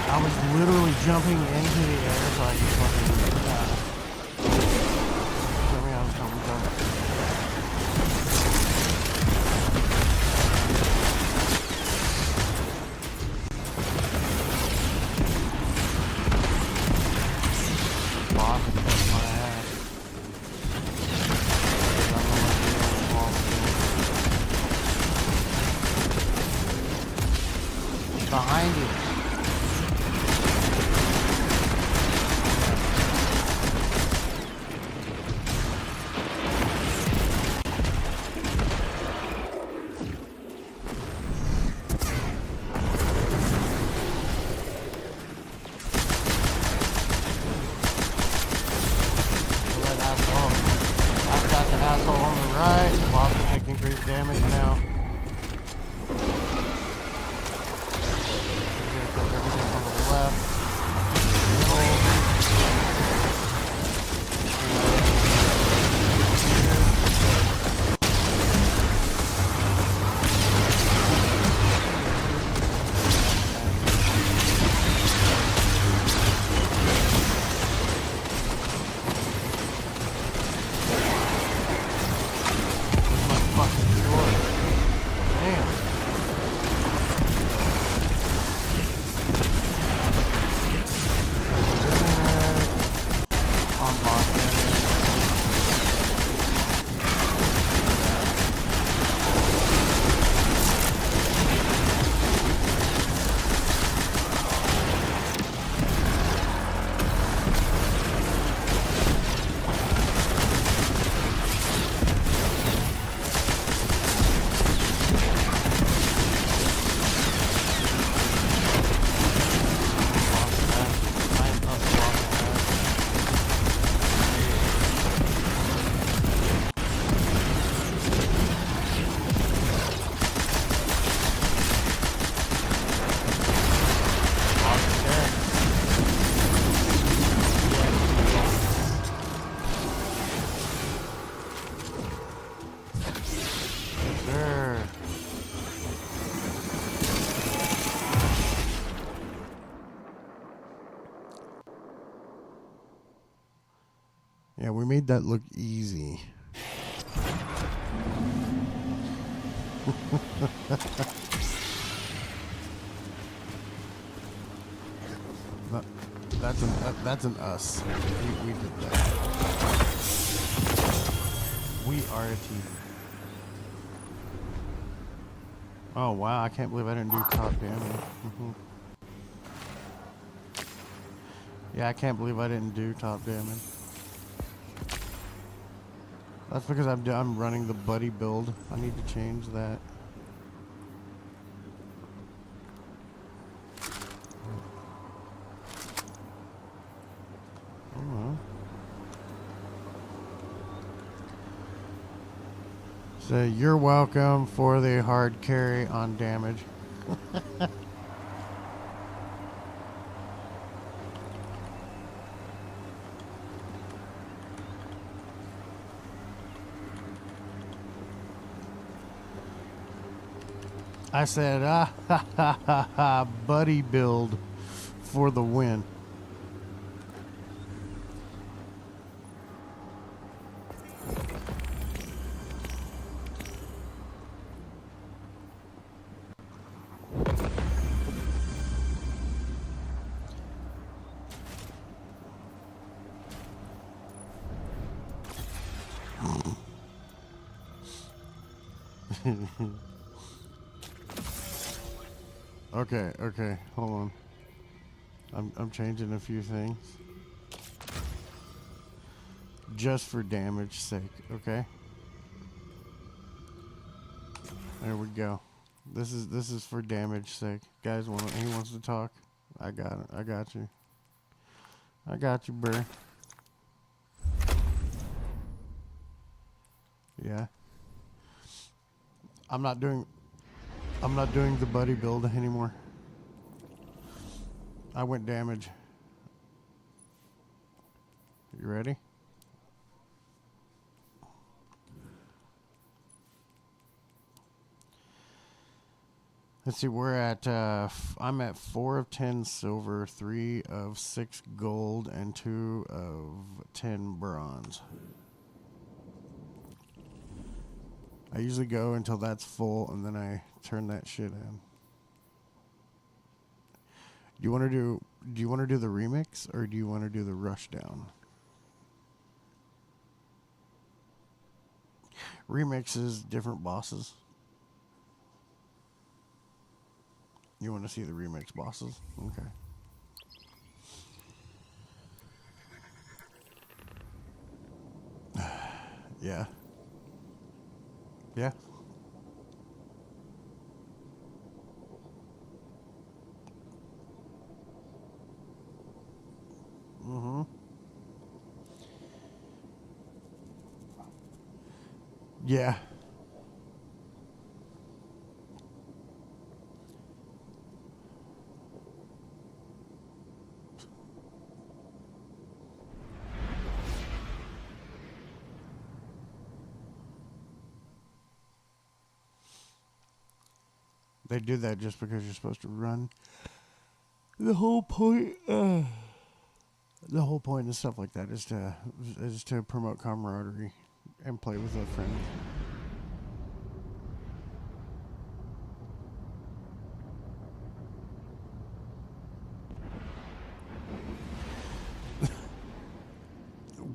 I was literally jumping into the air so I could fucking Let me out, come. Boss kicked my ass. Behind you. That asshole. I've got the asshole on the right. Boss is taking increased damage now. Everything on the left. Yeah, we made that look easy. That's an us. We did that. We are a team. Oh wow, I can't believe I didn't do top damage. Yeah, I can't believe I didn't do top damage. That's because I'm running the buddy build. I need to change that. So you're welcome for the hard carry on damage. I said, buddy build for the win. Okay, hold on. I'm changing a few things. Just for damage sake, okay? There we go. This is for damage sake. Guys, he wants to talk. I got it. I got you. I got you, bro. Yeah. I'm not doing the buddy build anymore. I went damage. You ready? Let's see, we're at, I'm at 4 of 10 silver, 3 of 6 gold, and 2 of 10 bronze. I usually go until that's full, and then I turn that shit in. Do you want to do the remix, or do you want to do the rushdown? Remix is different bosses. You want to see the remix bosses? Okay. Yeah. Yeah. Mm-hmm. Yeah. They do that just because you're supposed to run. The whole point and stuff like that is to promote camaraderie and play with a friend.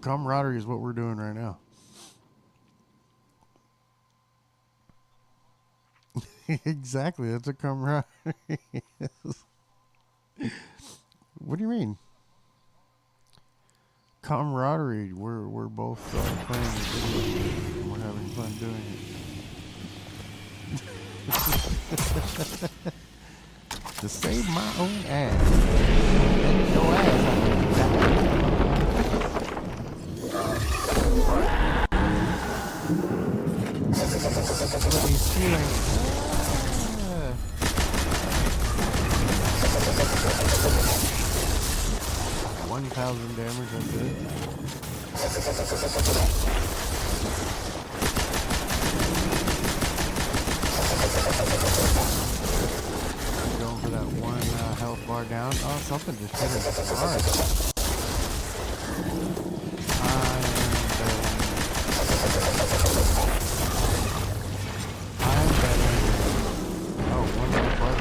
Camaraderie is what we're doing right now. Exactly, that's a camaraderie. What do you mean? Camaraderie. We're both playing the video game and we're having fun doing it. To save my own ass. And your ass. Let me see. 1,000 damage, that's it. I'm going for that one health bar down. Oh, something just hit us hard. I'm betting. Oh, one more bar.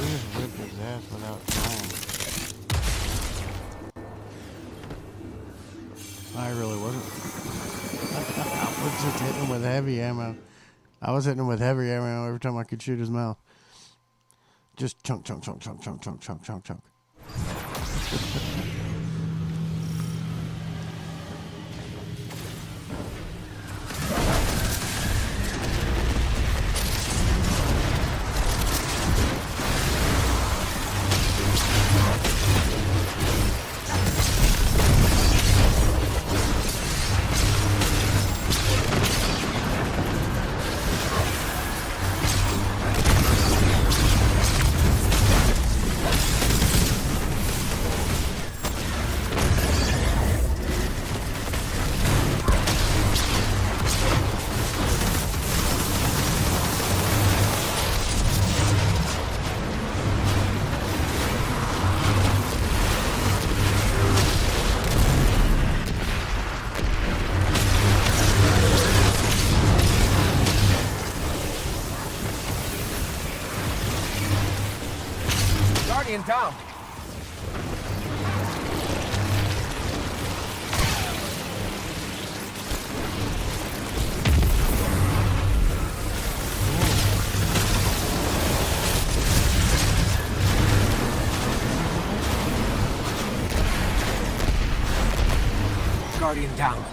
We just whipped his ass without trying. I really wasn't. I was just hitting him with heavy ammo. I was hitting him with heavy ammo every time I could shoot his mouth. Just chunk, chunk, chunk, chunk, chunk, chunk, chunk, chunk, chunk. Guardian down. Guardian down.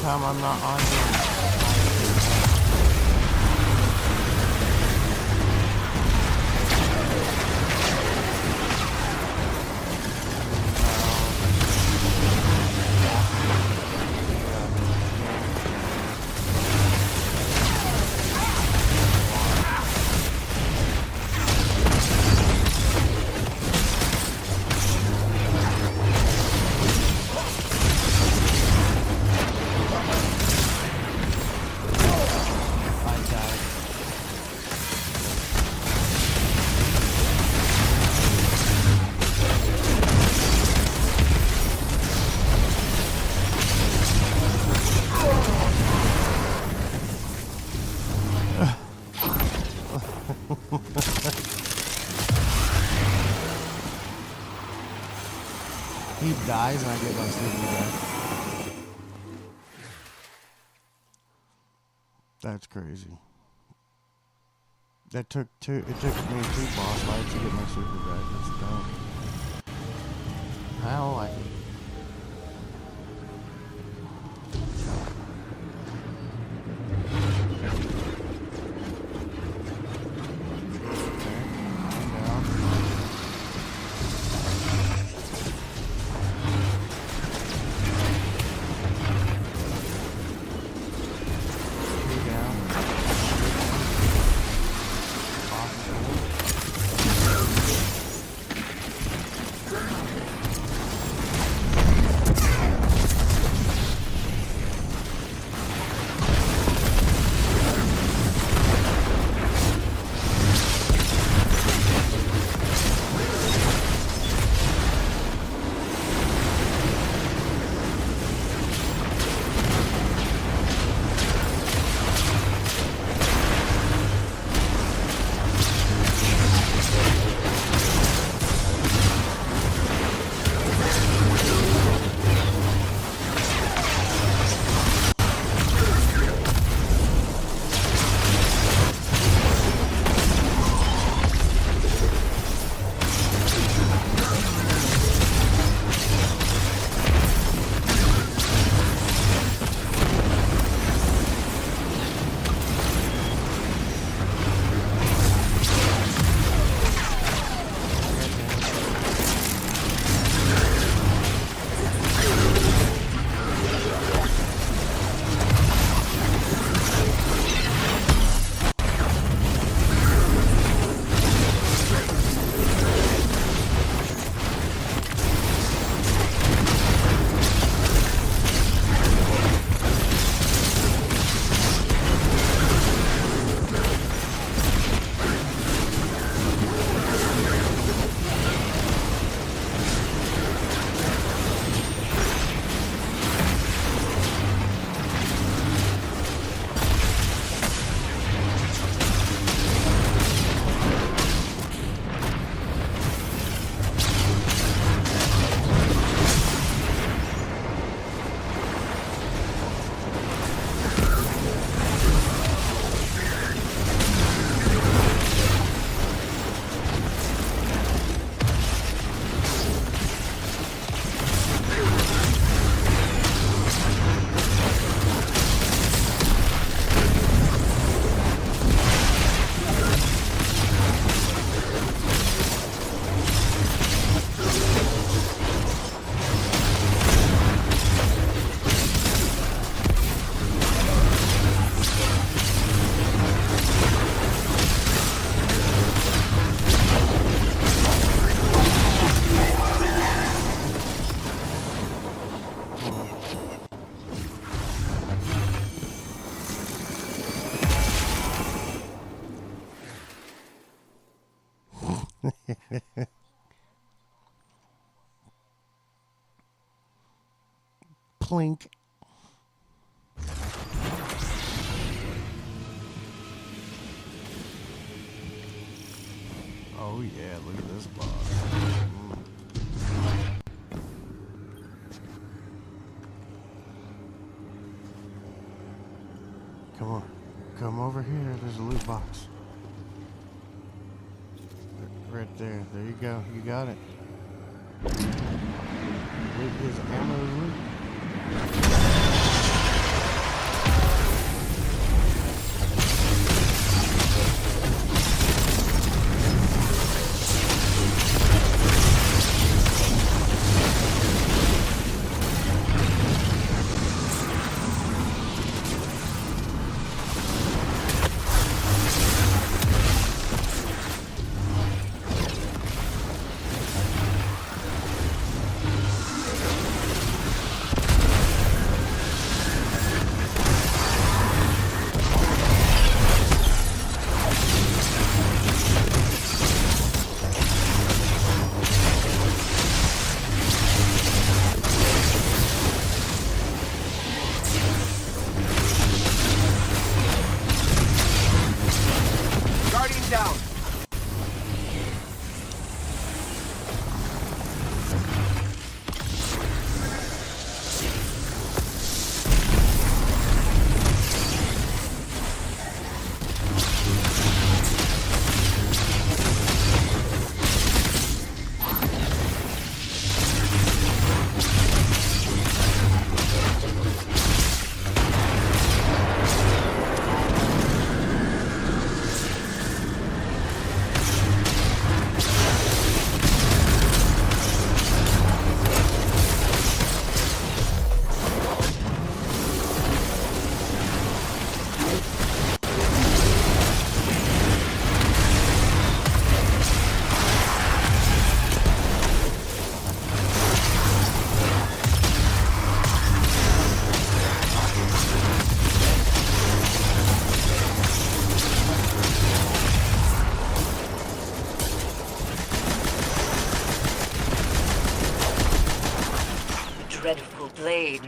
Time I'm not on here. He dies and I get my sleeping back. That's crazy. It took me 2 boss fights to get my super guy. That's dumb. I don't like it. Plink. Oh yeah, look at this boss. Come on. Come over here. There's a loot box. Right there. There you go. You got it. Loot is ammo loot.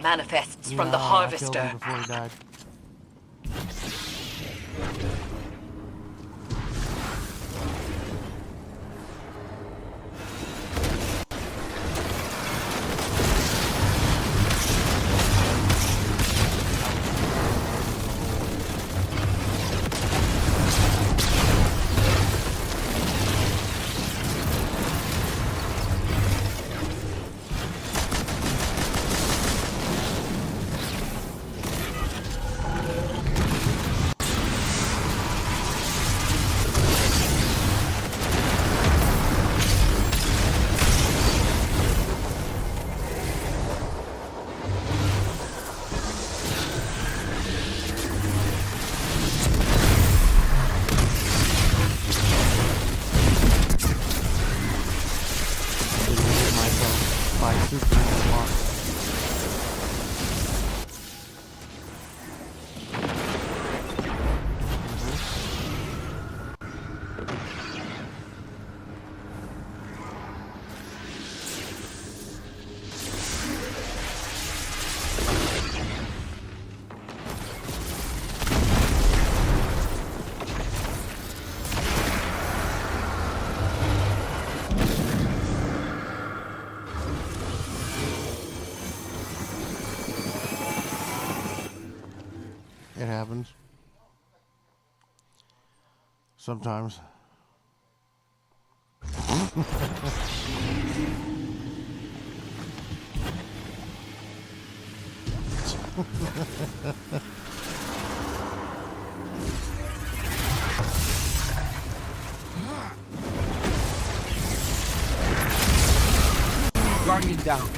manifests from the No, I killed Harvester. him before he died. Deleted myself by Superman block. It happens. Sometimes. Guardian down.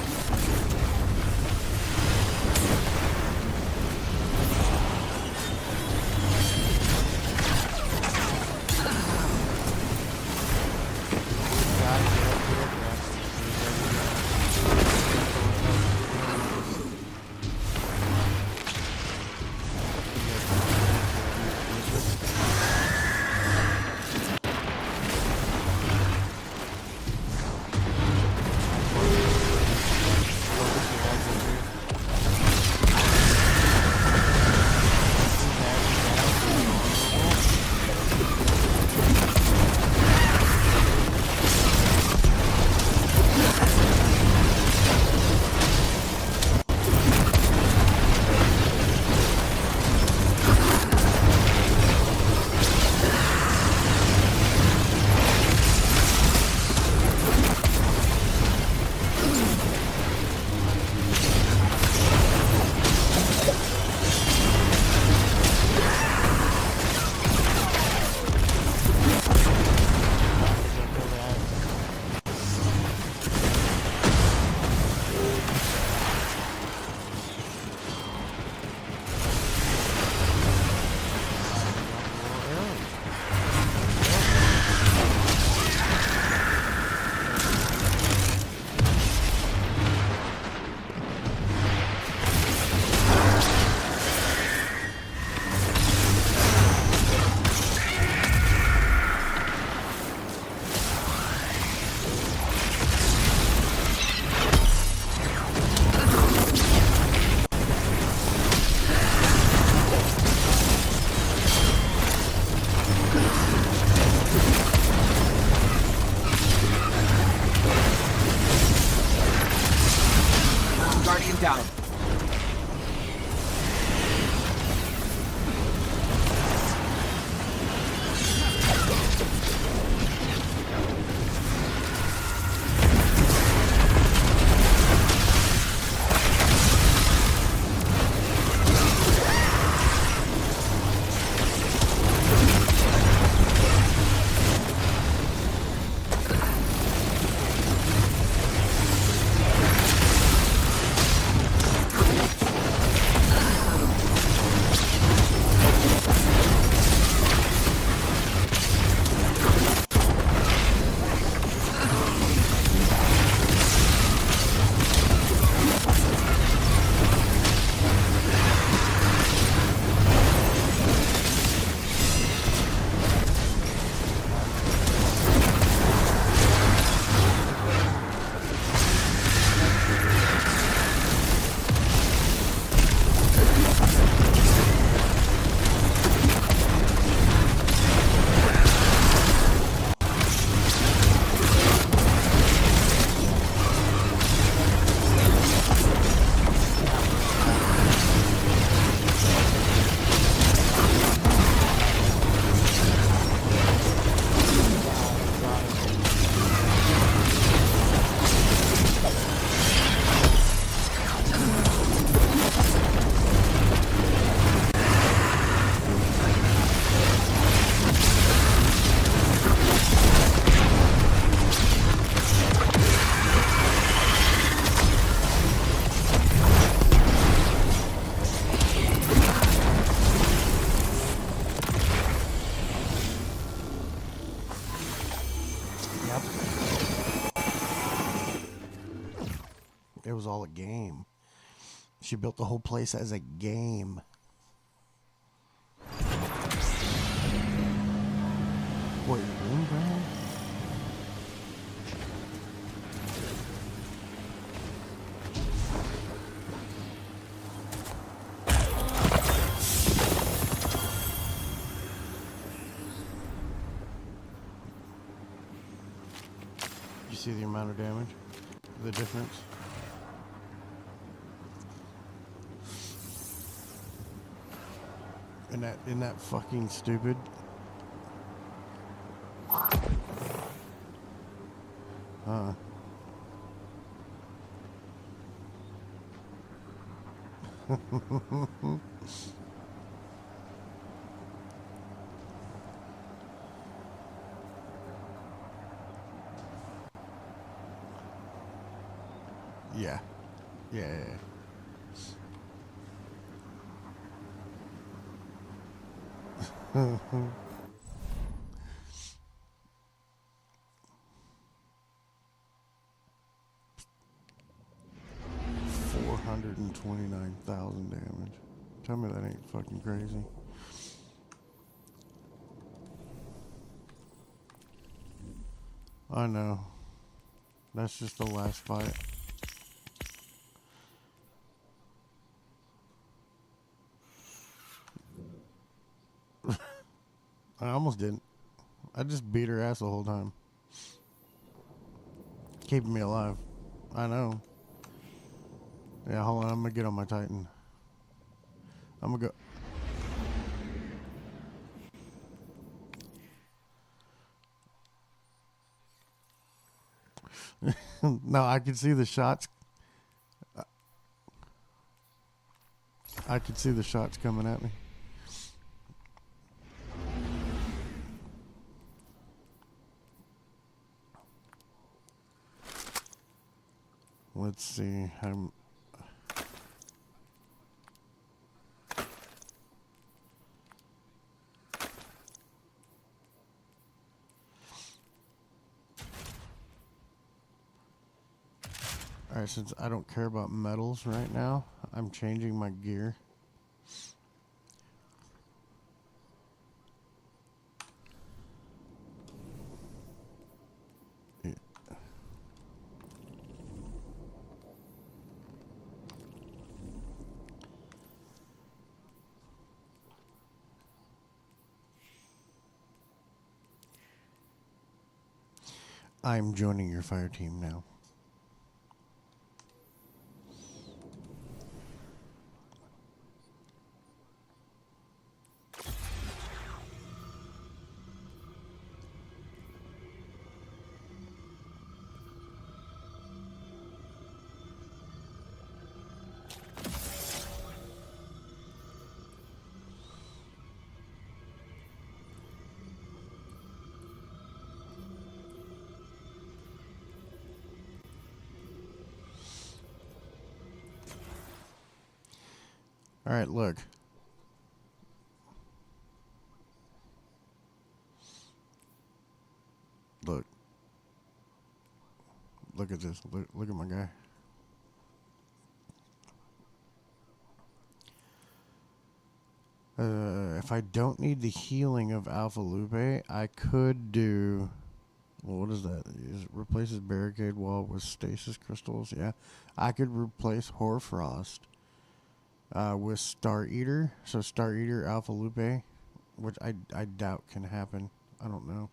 was all a game. She built the whole place as a game. What, your room, Graham? You see the amount of damage? The difference? Isn't that fucking stupid? Yeah. Yeah. 429,000 damage. Tell me that ain't fucking crazy. I know. That's just the last fight. I almost didn't. I just beat her ass the whole time. Keeping me alive. I know. Yeah, hold on. I'm gonna get on my Titan. I'm gonna go. No, I can see the shots. I can see the shots coming at me. Let's see. Alright, since I don't care about metals right now, I'm changing my gear. Yeah. I'm joining your fire team now. Alright, look. Look. Look at this. Look at my guy. If I don't need the healing of Alpha Lupe, I could do... Well, what is that? It replaces barricade wall with stasis crystals. Yeah. I could replace Hoarfrost with Star Eater. So Star Eater Alpha Lupe, which I doubt can happen. I don't know.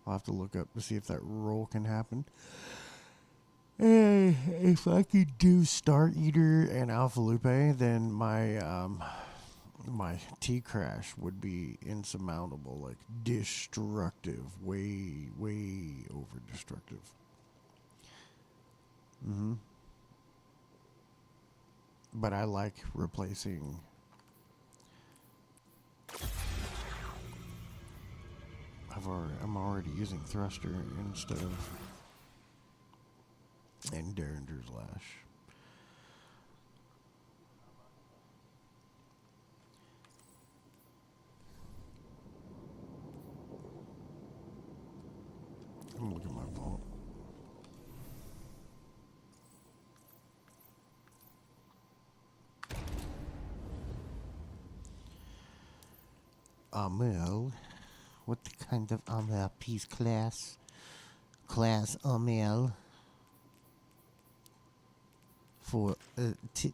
I'll have to look up to see if that roll can happen. If I could do Star Eater and Alpha Lupe, then my T crash would be insurmountable, like destructive, way over destructive. But I like replacing. I'm already using thruster instead of and Derringer's Lash. I'm gonna look at my vault. Amel. What kind of Amel piece class? Class Amel. For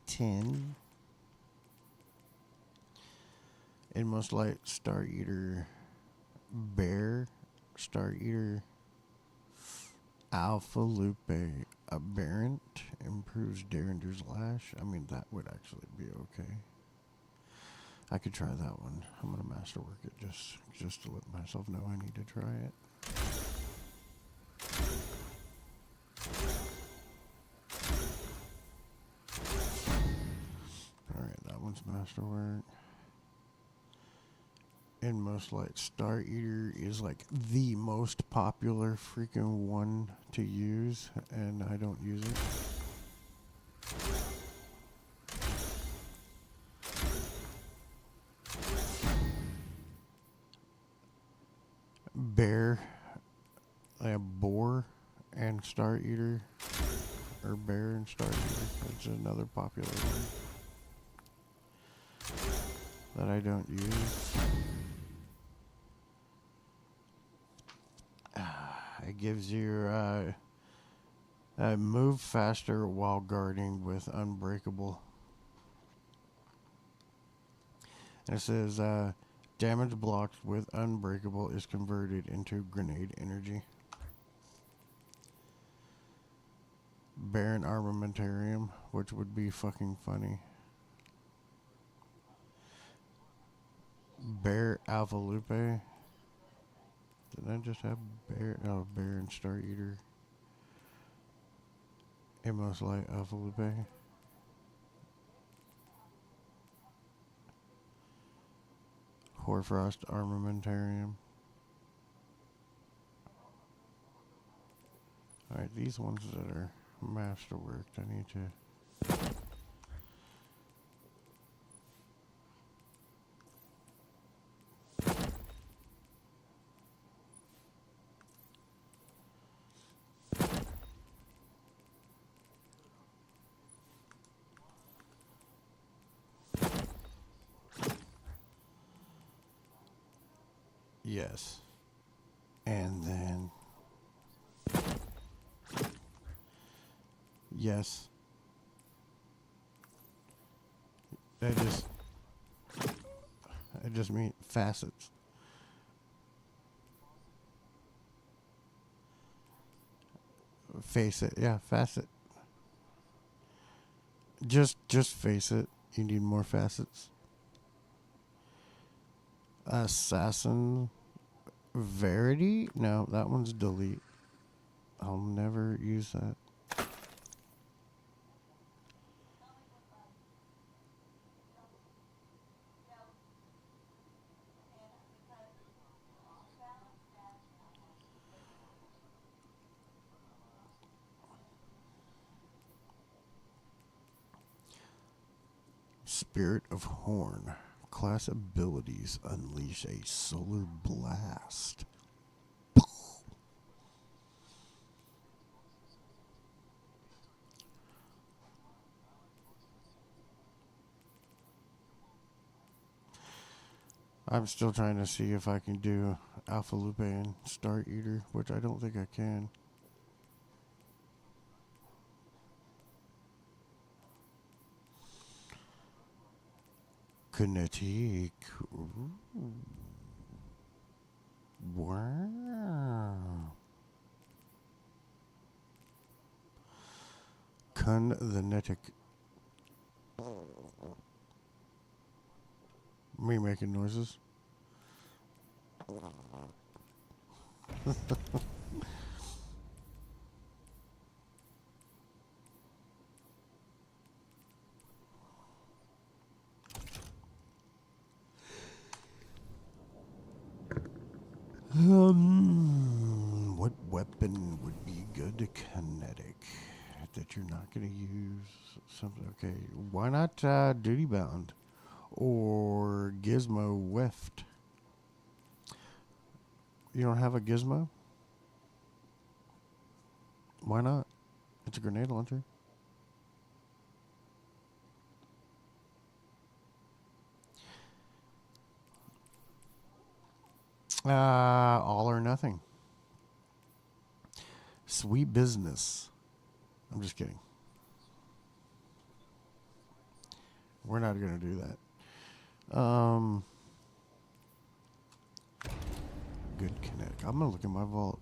10. And most light Star Eater Bear. Star Eater Alpha Lupe Aberrant. Improves Derringer's Lash. I mean, that would actually be okay. I could try that one. I'm gonna masterwork it just to let myself know I need to try it. Alright, that one's masterwork. And most light Star Eater is like the most popular freaking one to use, and I don't use it. Bear, boar and Star Eater, or bear and Star Eater. That's another popular one that I don't use. It gives you move faster while guarding with Unbreakable. And it says damage blocked with Unbreakable is converted into grenade energy. Baron Armamentarium, which would be fucking funny. Bear Alpha Lupe. Did I just have Bear? Oh, Bear and Star Eater. Amos Light Alpha Lupe. Hoarfrost Armamentarium. Alright, these ones that are masterworked, I need to... Yes. And then... Yes. I just mean facets. Face it. Yeah, facet. Just face it. You need more facets. Assassin Verity? No, that one's delete. I'll never use that. Spirit of Horn. Class abilities unleash a solar blast. I'm still trying to see if I can do Alpha Lupe and Star Eater, which I don't think I can. Kinetic. Ooh. Wow. Kinetic. Me making noises. What weapon would be good to kinetic that you're not going to use? Something. Okay, why not duty bound or gizmo weft? You don't have a gizmo? Why not? It's a grenade launcher. All or nothing. Sweet business. I'm just kidding. We're not going to do that. Good kinetic. I'm going to look at my vault.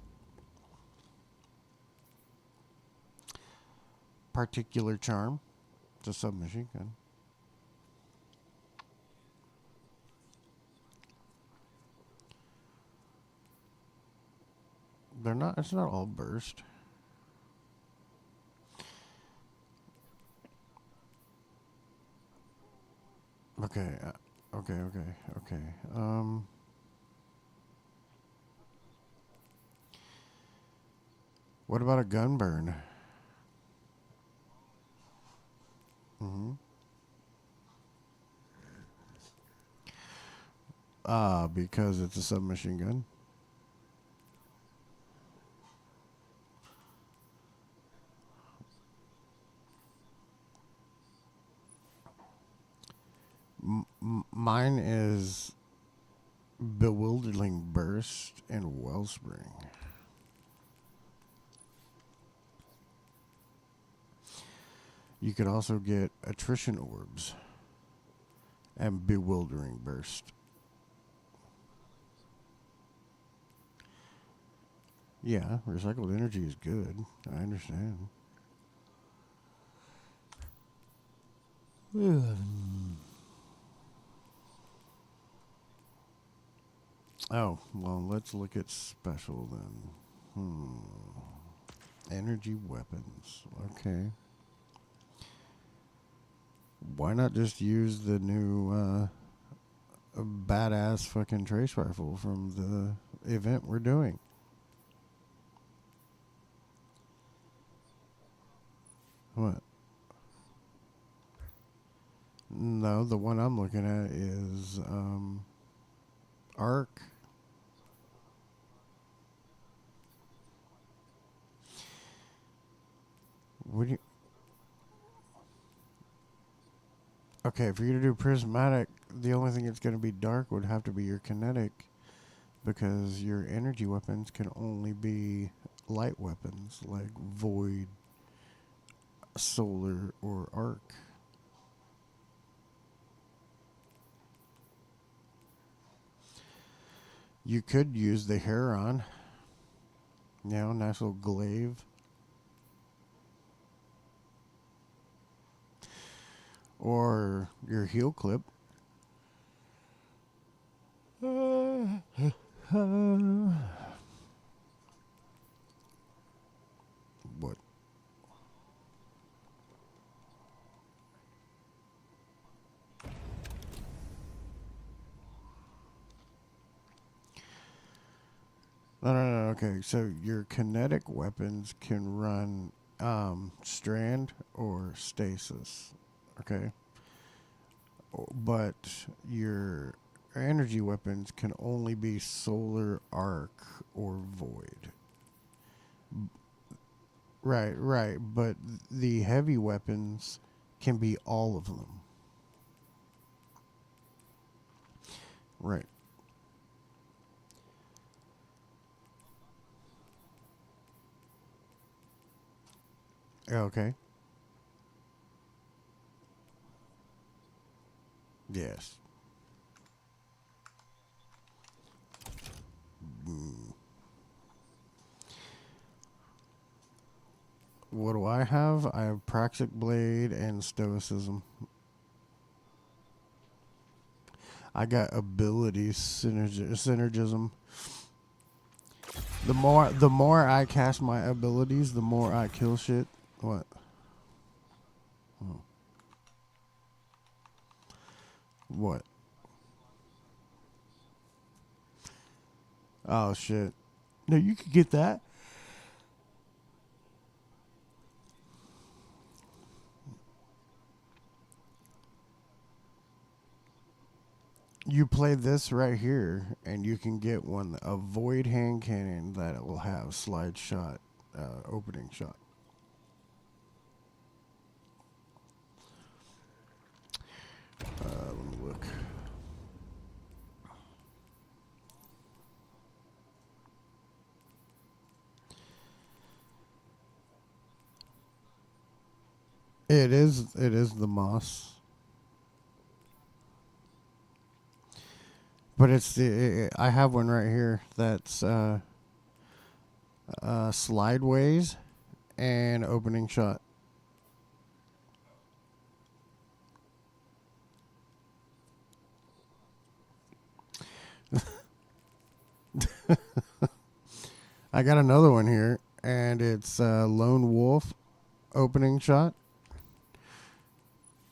Particular charm. It's a submachine gun. They're not. It's not all burst. Okay. Okay. What about a gun burn? Mm-hmm. Because it's a submachine gun. Mine is bewildering burst and wellspring. You could also get attrition orbs and bewildering burst. Yeah, recycled energy is good. I understand. Oh, well, let's look at special then. Energy weapons. Okay. Why not just use the new badass fucking trace rifle from the event we're doing? What? No, the one I'm looking at is Arc. What do you? Okay, for you to do prismatic, the only thing that's going to be dark would have to be your kinetic, because your energy weapons can only be light weapons like void, solar, or arc. You could use the Heron, nice little glaive. Or your heel clip. What? No. Okay, so your kinetic weapons can run strand or stasis. Okay, but your energy weapons can only be solar, arc, or void. Right. But the heavy weapons can be all of them. Right. Okay. Yes. What do I have? I have Praxic Blade and Stoicism. I got abilities synergism. The more I cast my abilities, the more I kill shit. What? Oh. What? Oh shit. No, you could get that. You play this right here, and you can get a void hand cannon that will have slide shot, opening shot. Let me look. It is. It is the moss. But it's the. I have one right here that's slideways and opening shot. I got another one here, and it's lone wolf opening shot.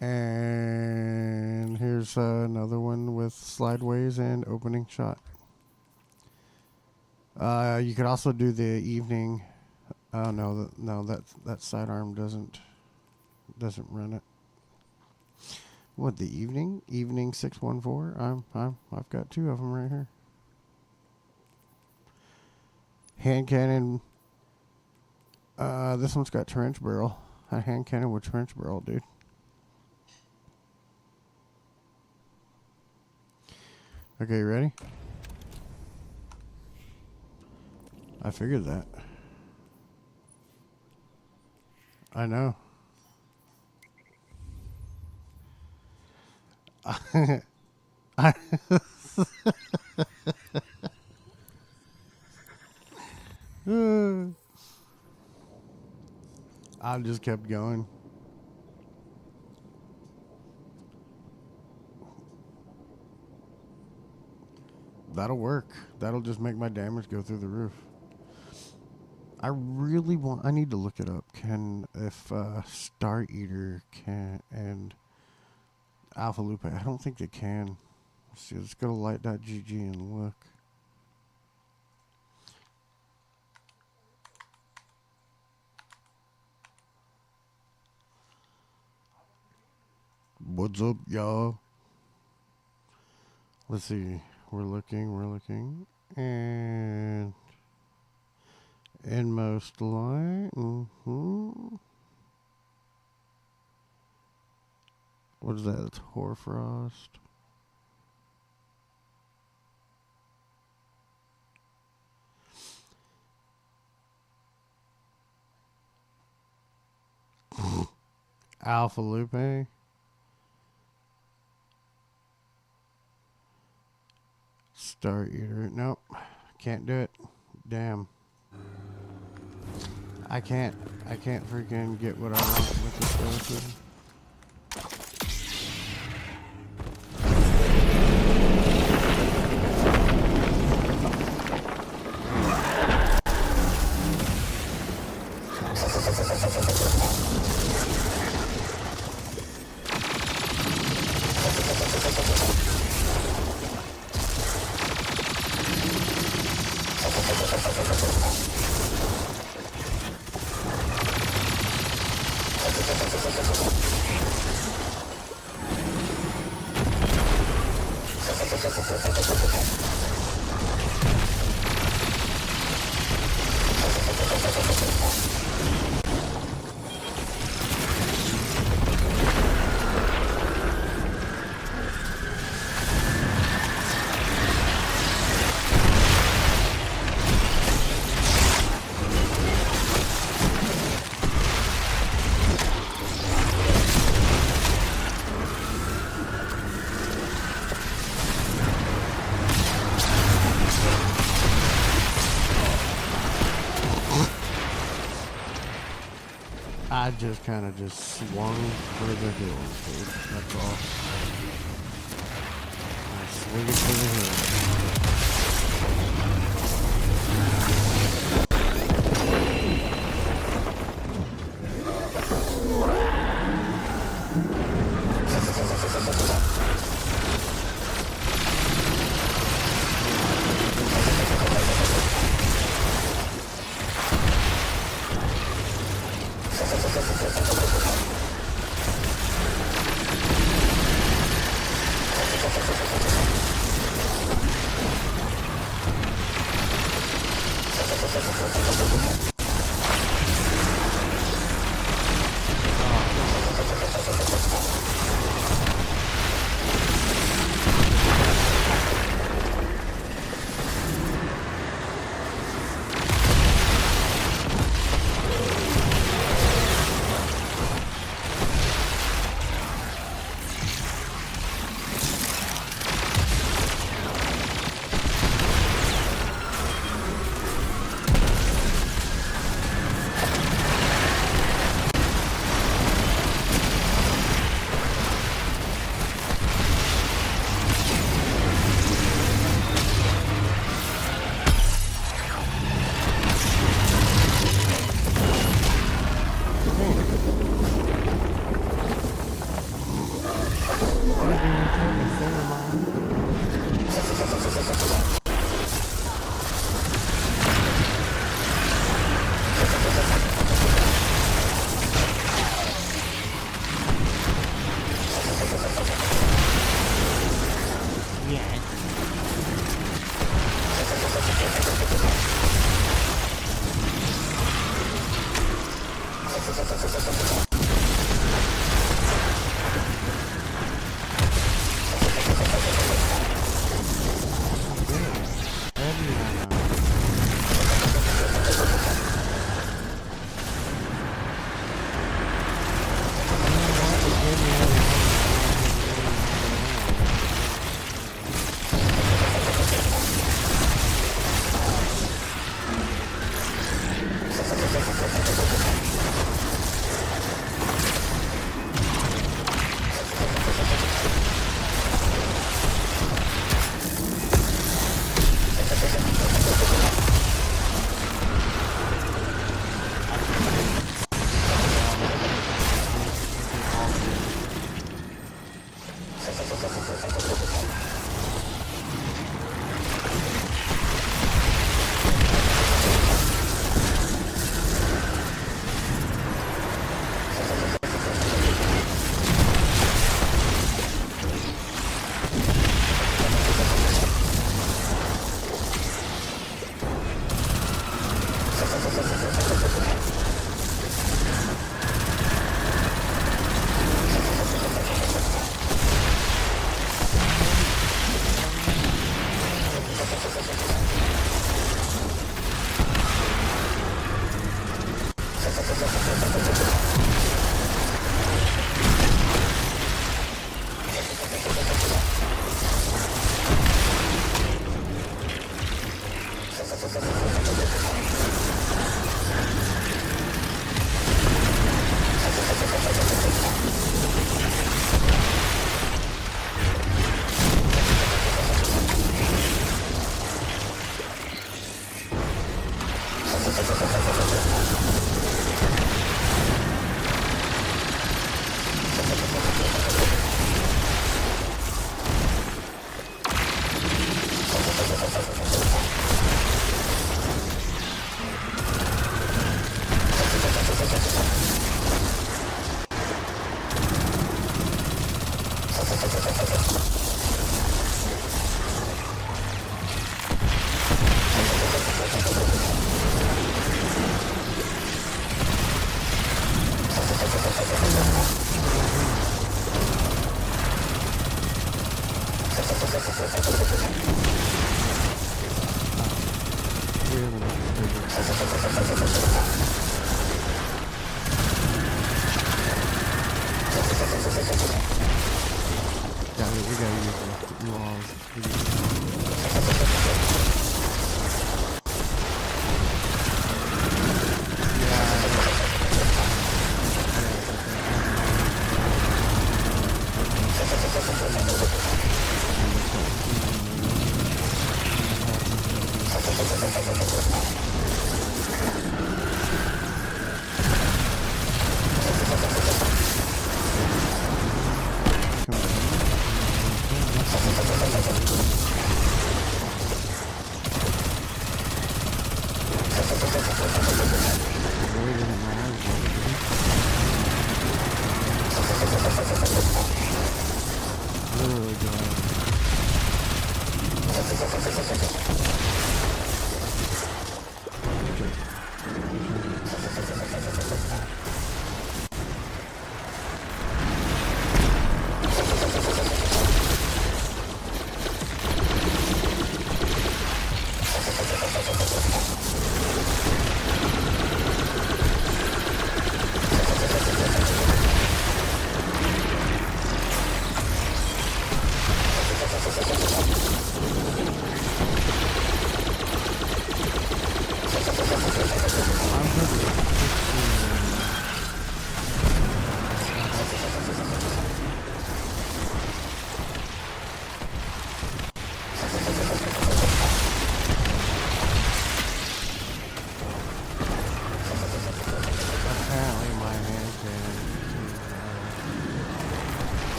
And here's another one with slideways and opening shot. You could also do the evening. Oh no, no, that sidearm doesn't run it. What, the evening 614? I've got two of them right here. Hand cannon. This one's got trench barrel. A hand cannon with trench barrel, dude. Okay, you ready? I figured that. I know. I just kept going. That'll work. That'll just make my damage go through the roof. I really want. I need to look it up. If Star Eater can and Alpha Lupe? I don't think they can. Let's see. Let's go to light.gg and look. What's up, y'all? Let's see. We're looking, and inmost light. What is that? It's hoarfrost. Alpha Lupe. Star Eater. Nope. Can't do it. Damn. I can't freaking get what I want with this skeleton. I just kind of just swung for the hills, dude. That's all. I swing it for the hills.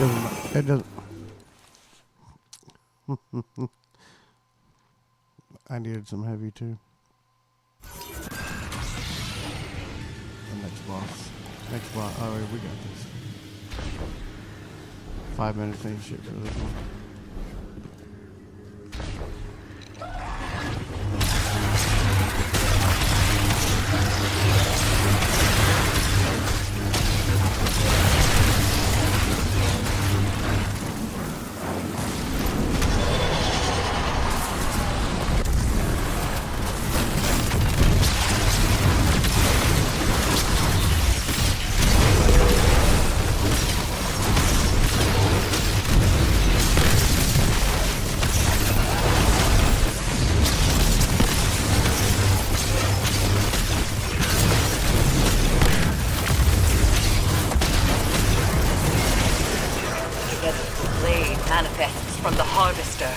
It doesn't. I needed some heavy too. The next boss. Next boss. Oh, wait, we got this. 5 minutes ain't shit for this one. Manifests from the harvester.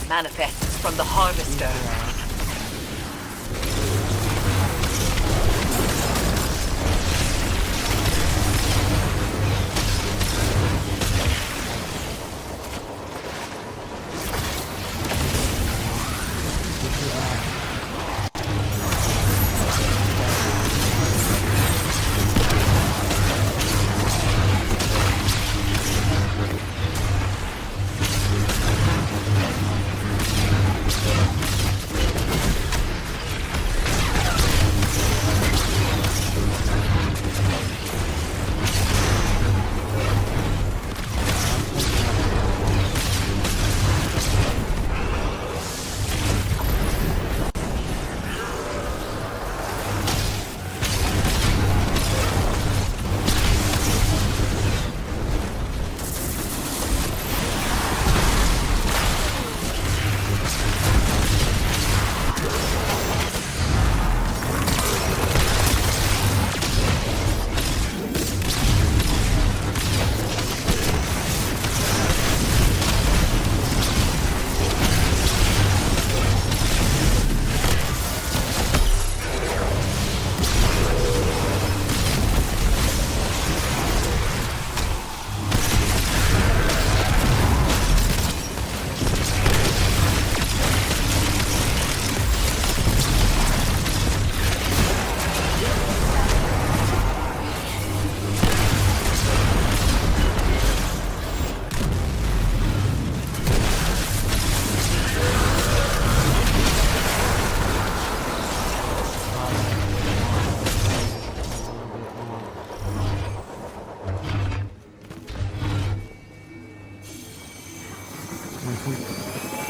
Manifests from the harvester.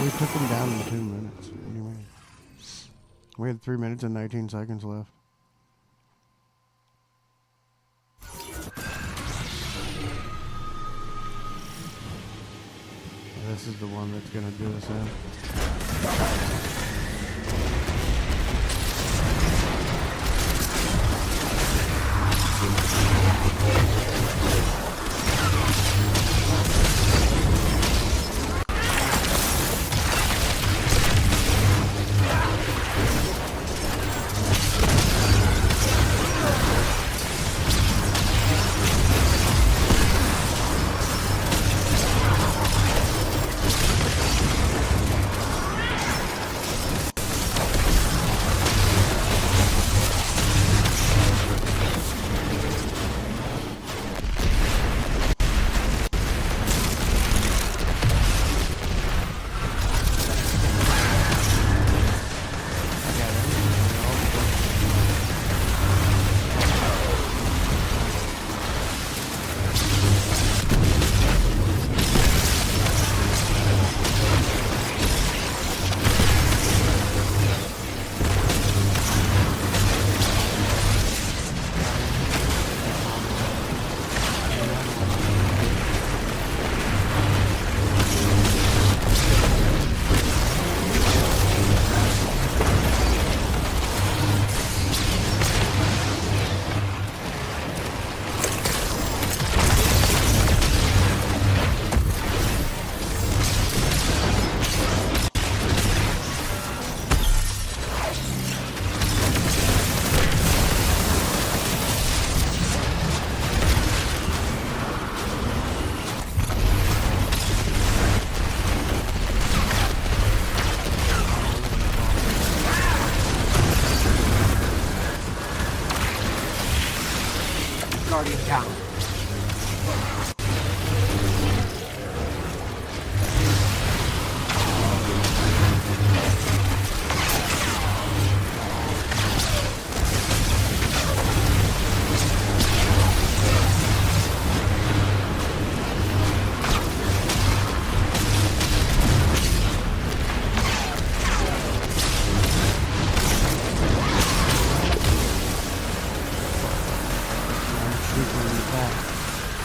We took him down in 2 minutes. What do you mean? We had 3 minutes and 19 seconds left. This is the one that's gonna do us in.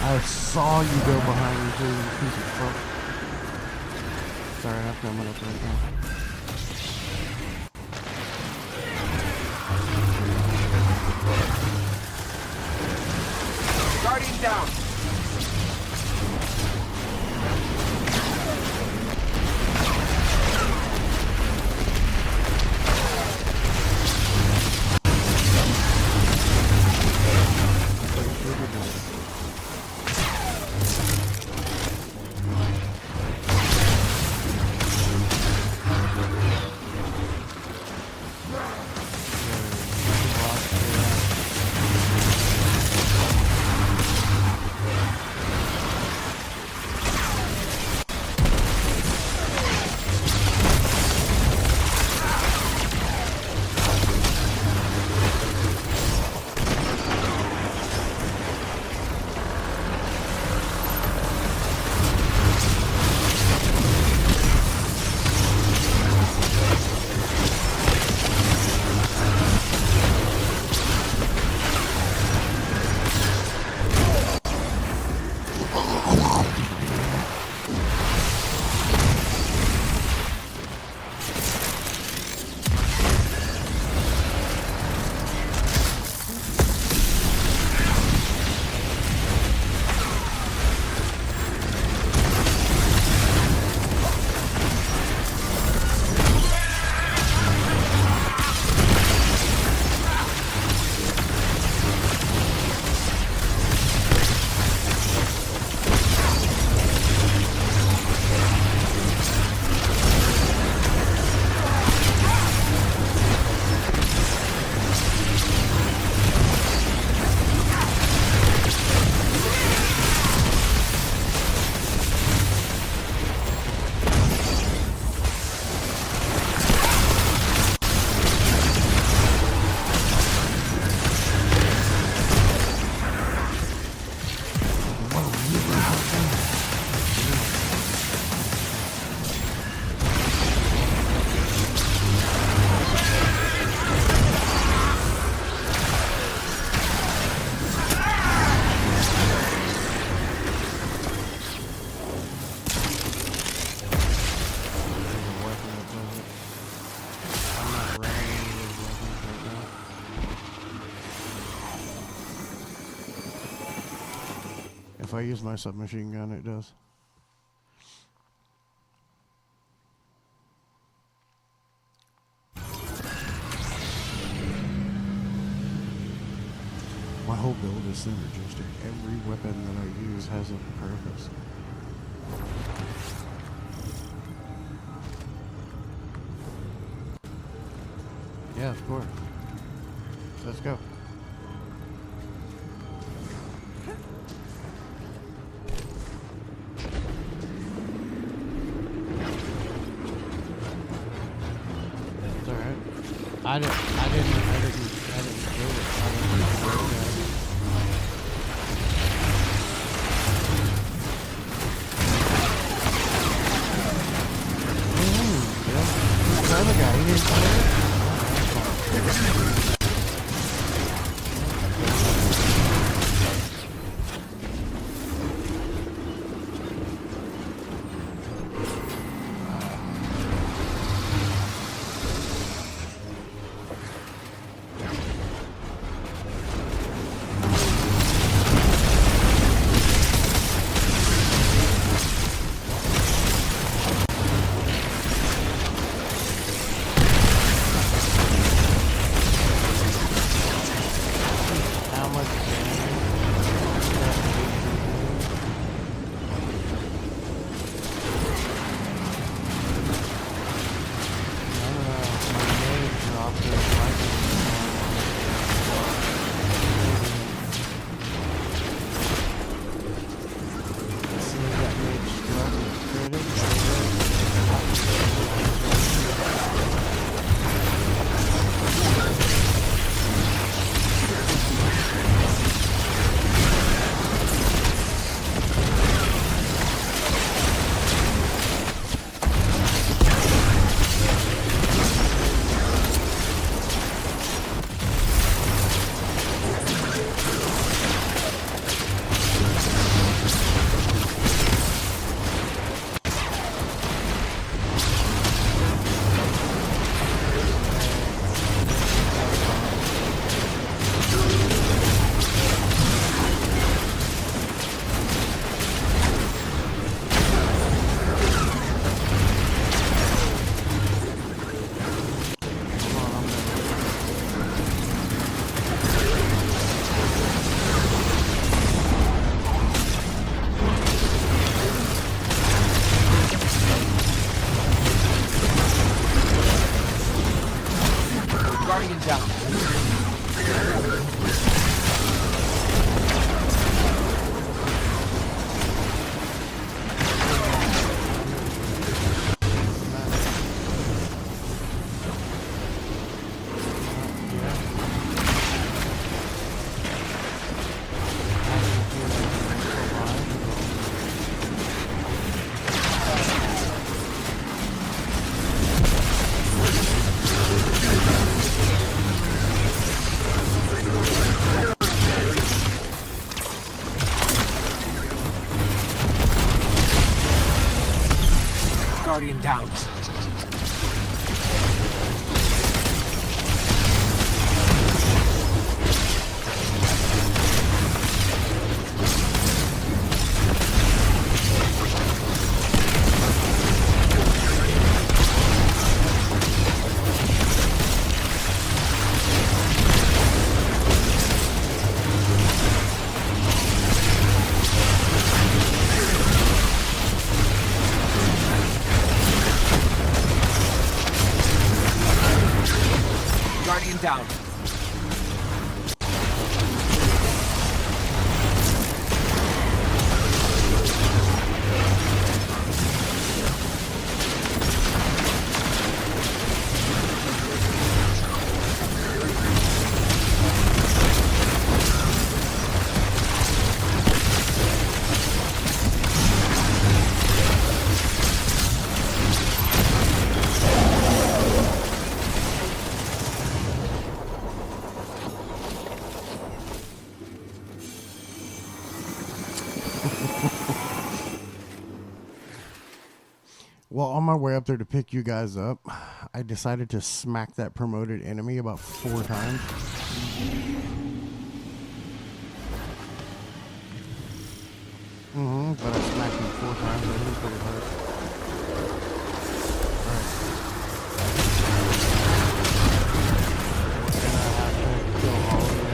I saw you go behind me too, you piece of fuck. Sorry, I'm coming up right now. Guardian down! If I use my submachine gun, it does. My whole build is synergistic. Every weapon that I use has a purpose. Yeah, of course. Let's go. It's alright. I didn't do it. I didn't do it. The other guy, he didn't play it. Guardian down. Guardian down. Well, on my way up there to pick you guys up, I decided to smack that promoted enemy about 4 times. But I smacked him 4 times. I didn't put it hurt. Alright. We're gonna have to kill all of you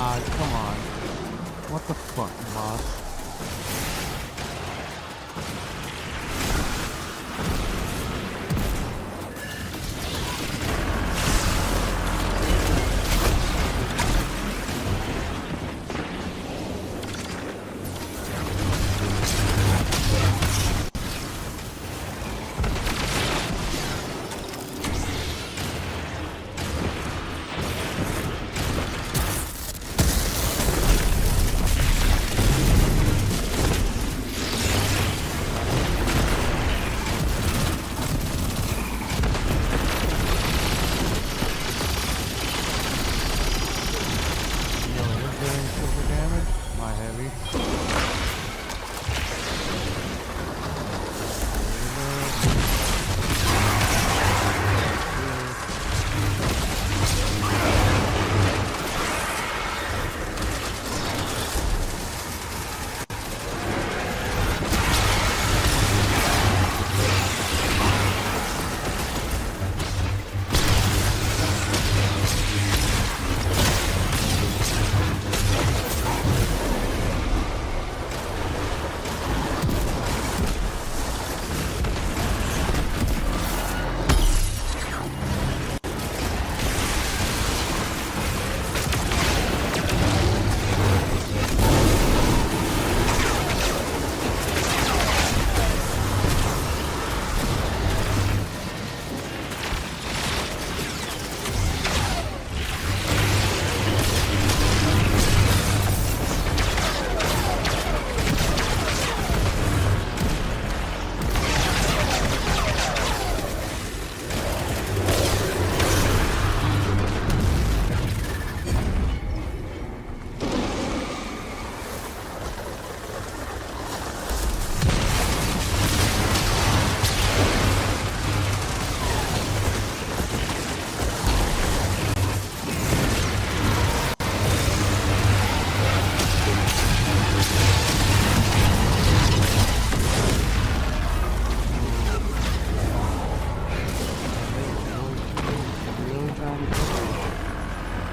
guys. Come on. What the fuck, boss?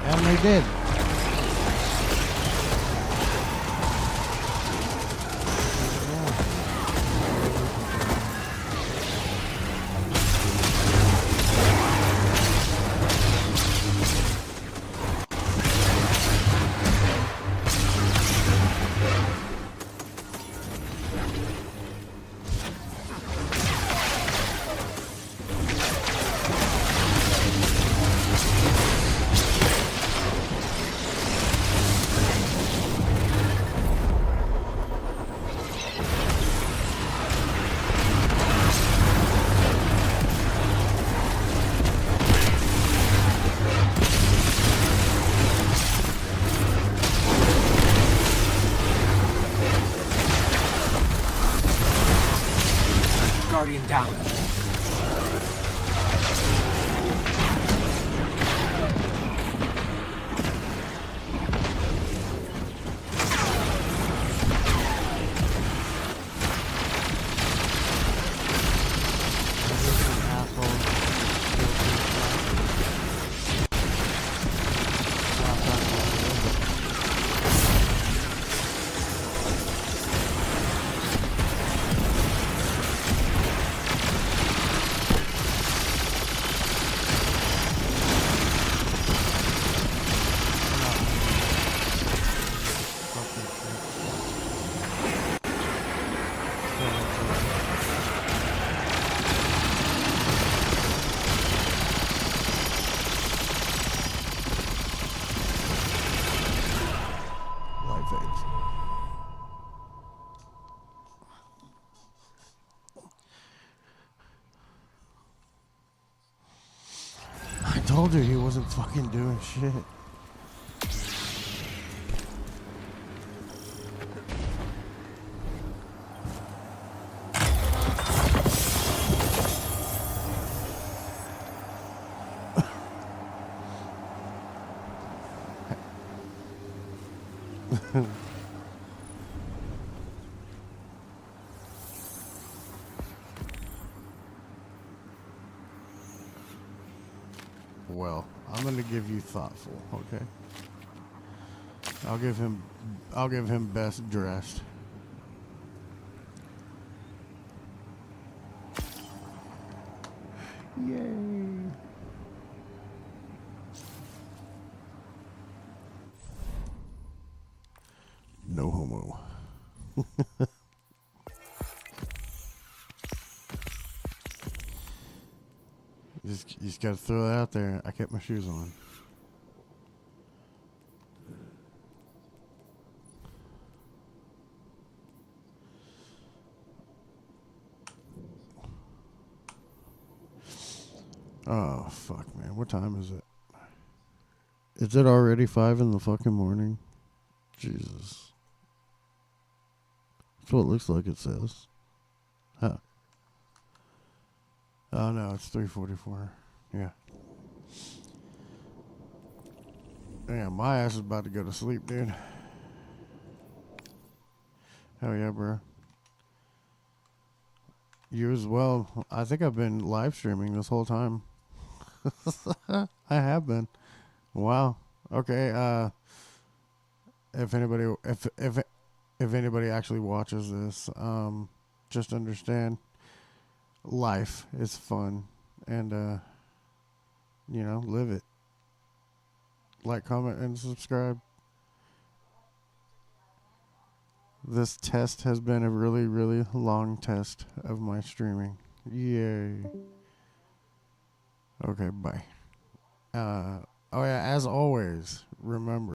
And they did. down. I told you he wasn't fucking doing shit. Well, I'm gonna give you thoughtful, okay? I'll give him best dressed. Yay. No homo. You just gotta throw that out there. I kept my shoes on. Oh, fuck, man. What time is it? Is it already 5 in the fucking morning? Jesus. That's what it looks like it says. Huh. Oh, no, it's 3:44. Yeah. Damn, my ass is about to go to sleep, dude. Hell yeah, bro. You as well. I think I've been live streaming this whole time. I have been. Wow. Okay. If anybody actually watches this, just understand, life is fun, and live it. Like, comment, and subscribe. This test has been a really, really long test of my streaming. Yay. Okay, bye. Oh yeah, as always, remember.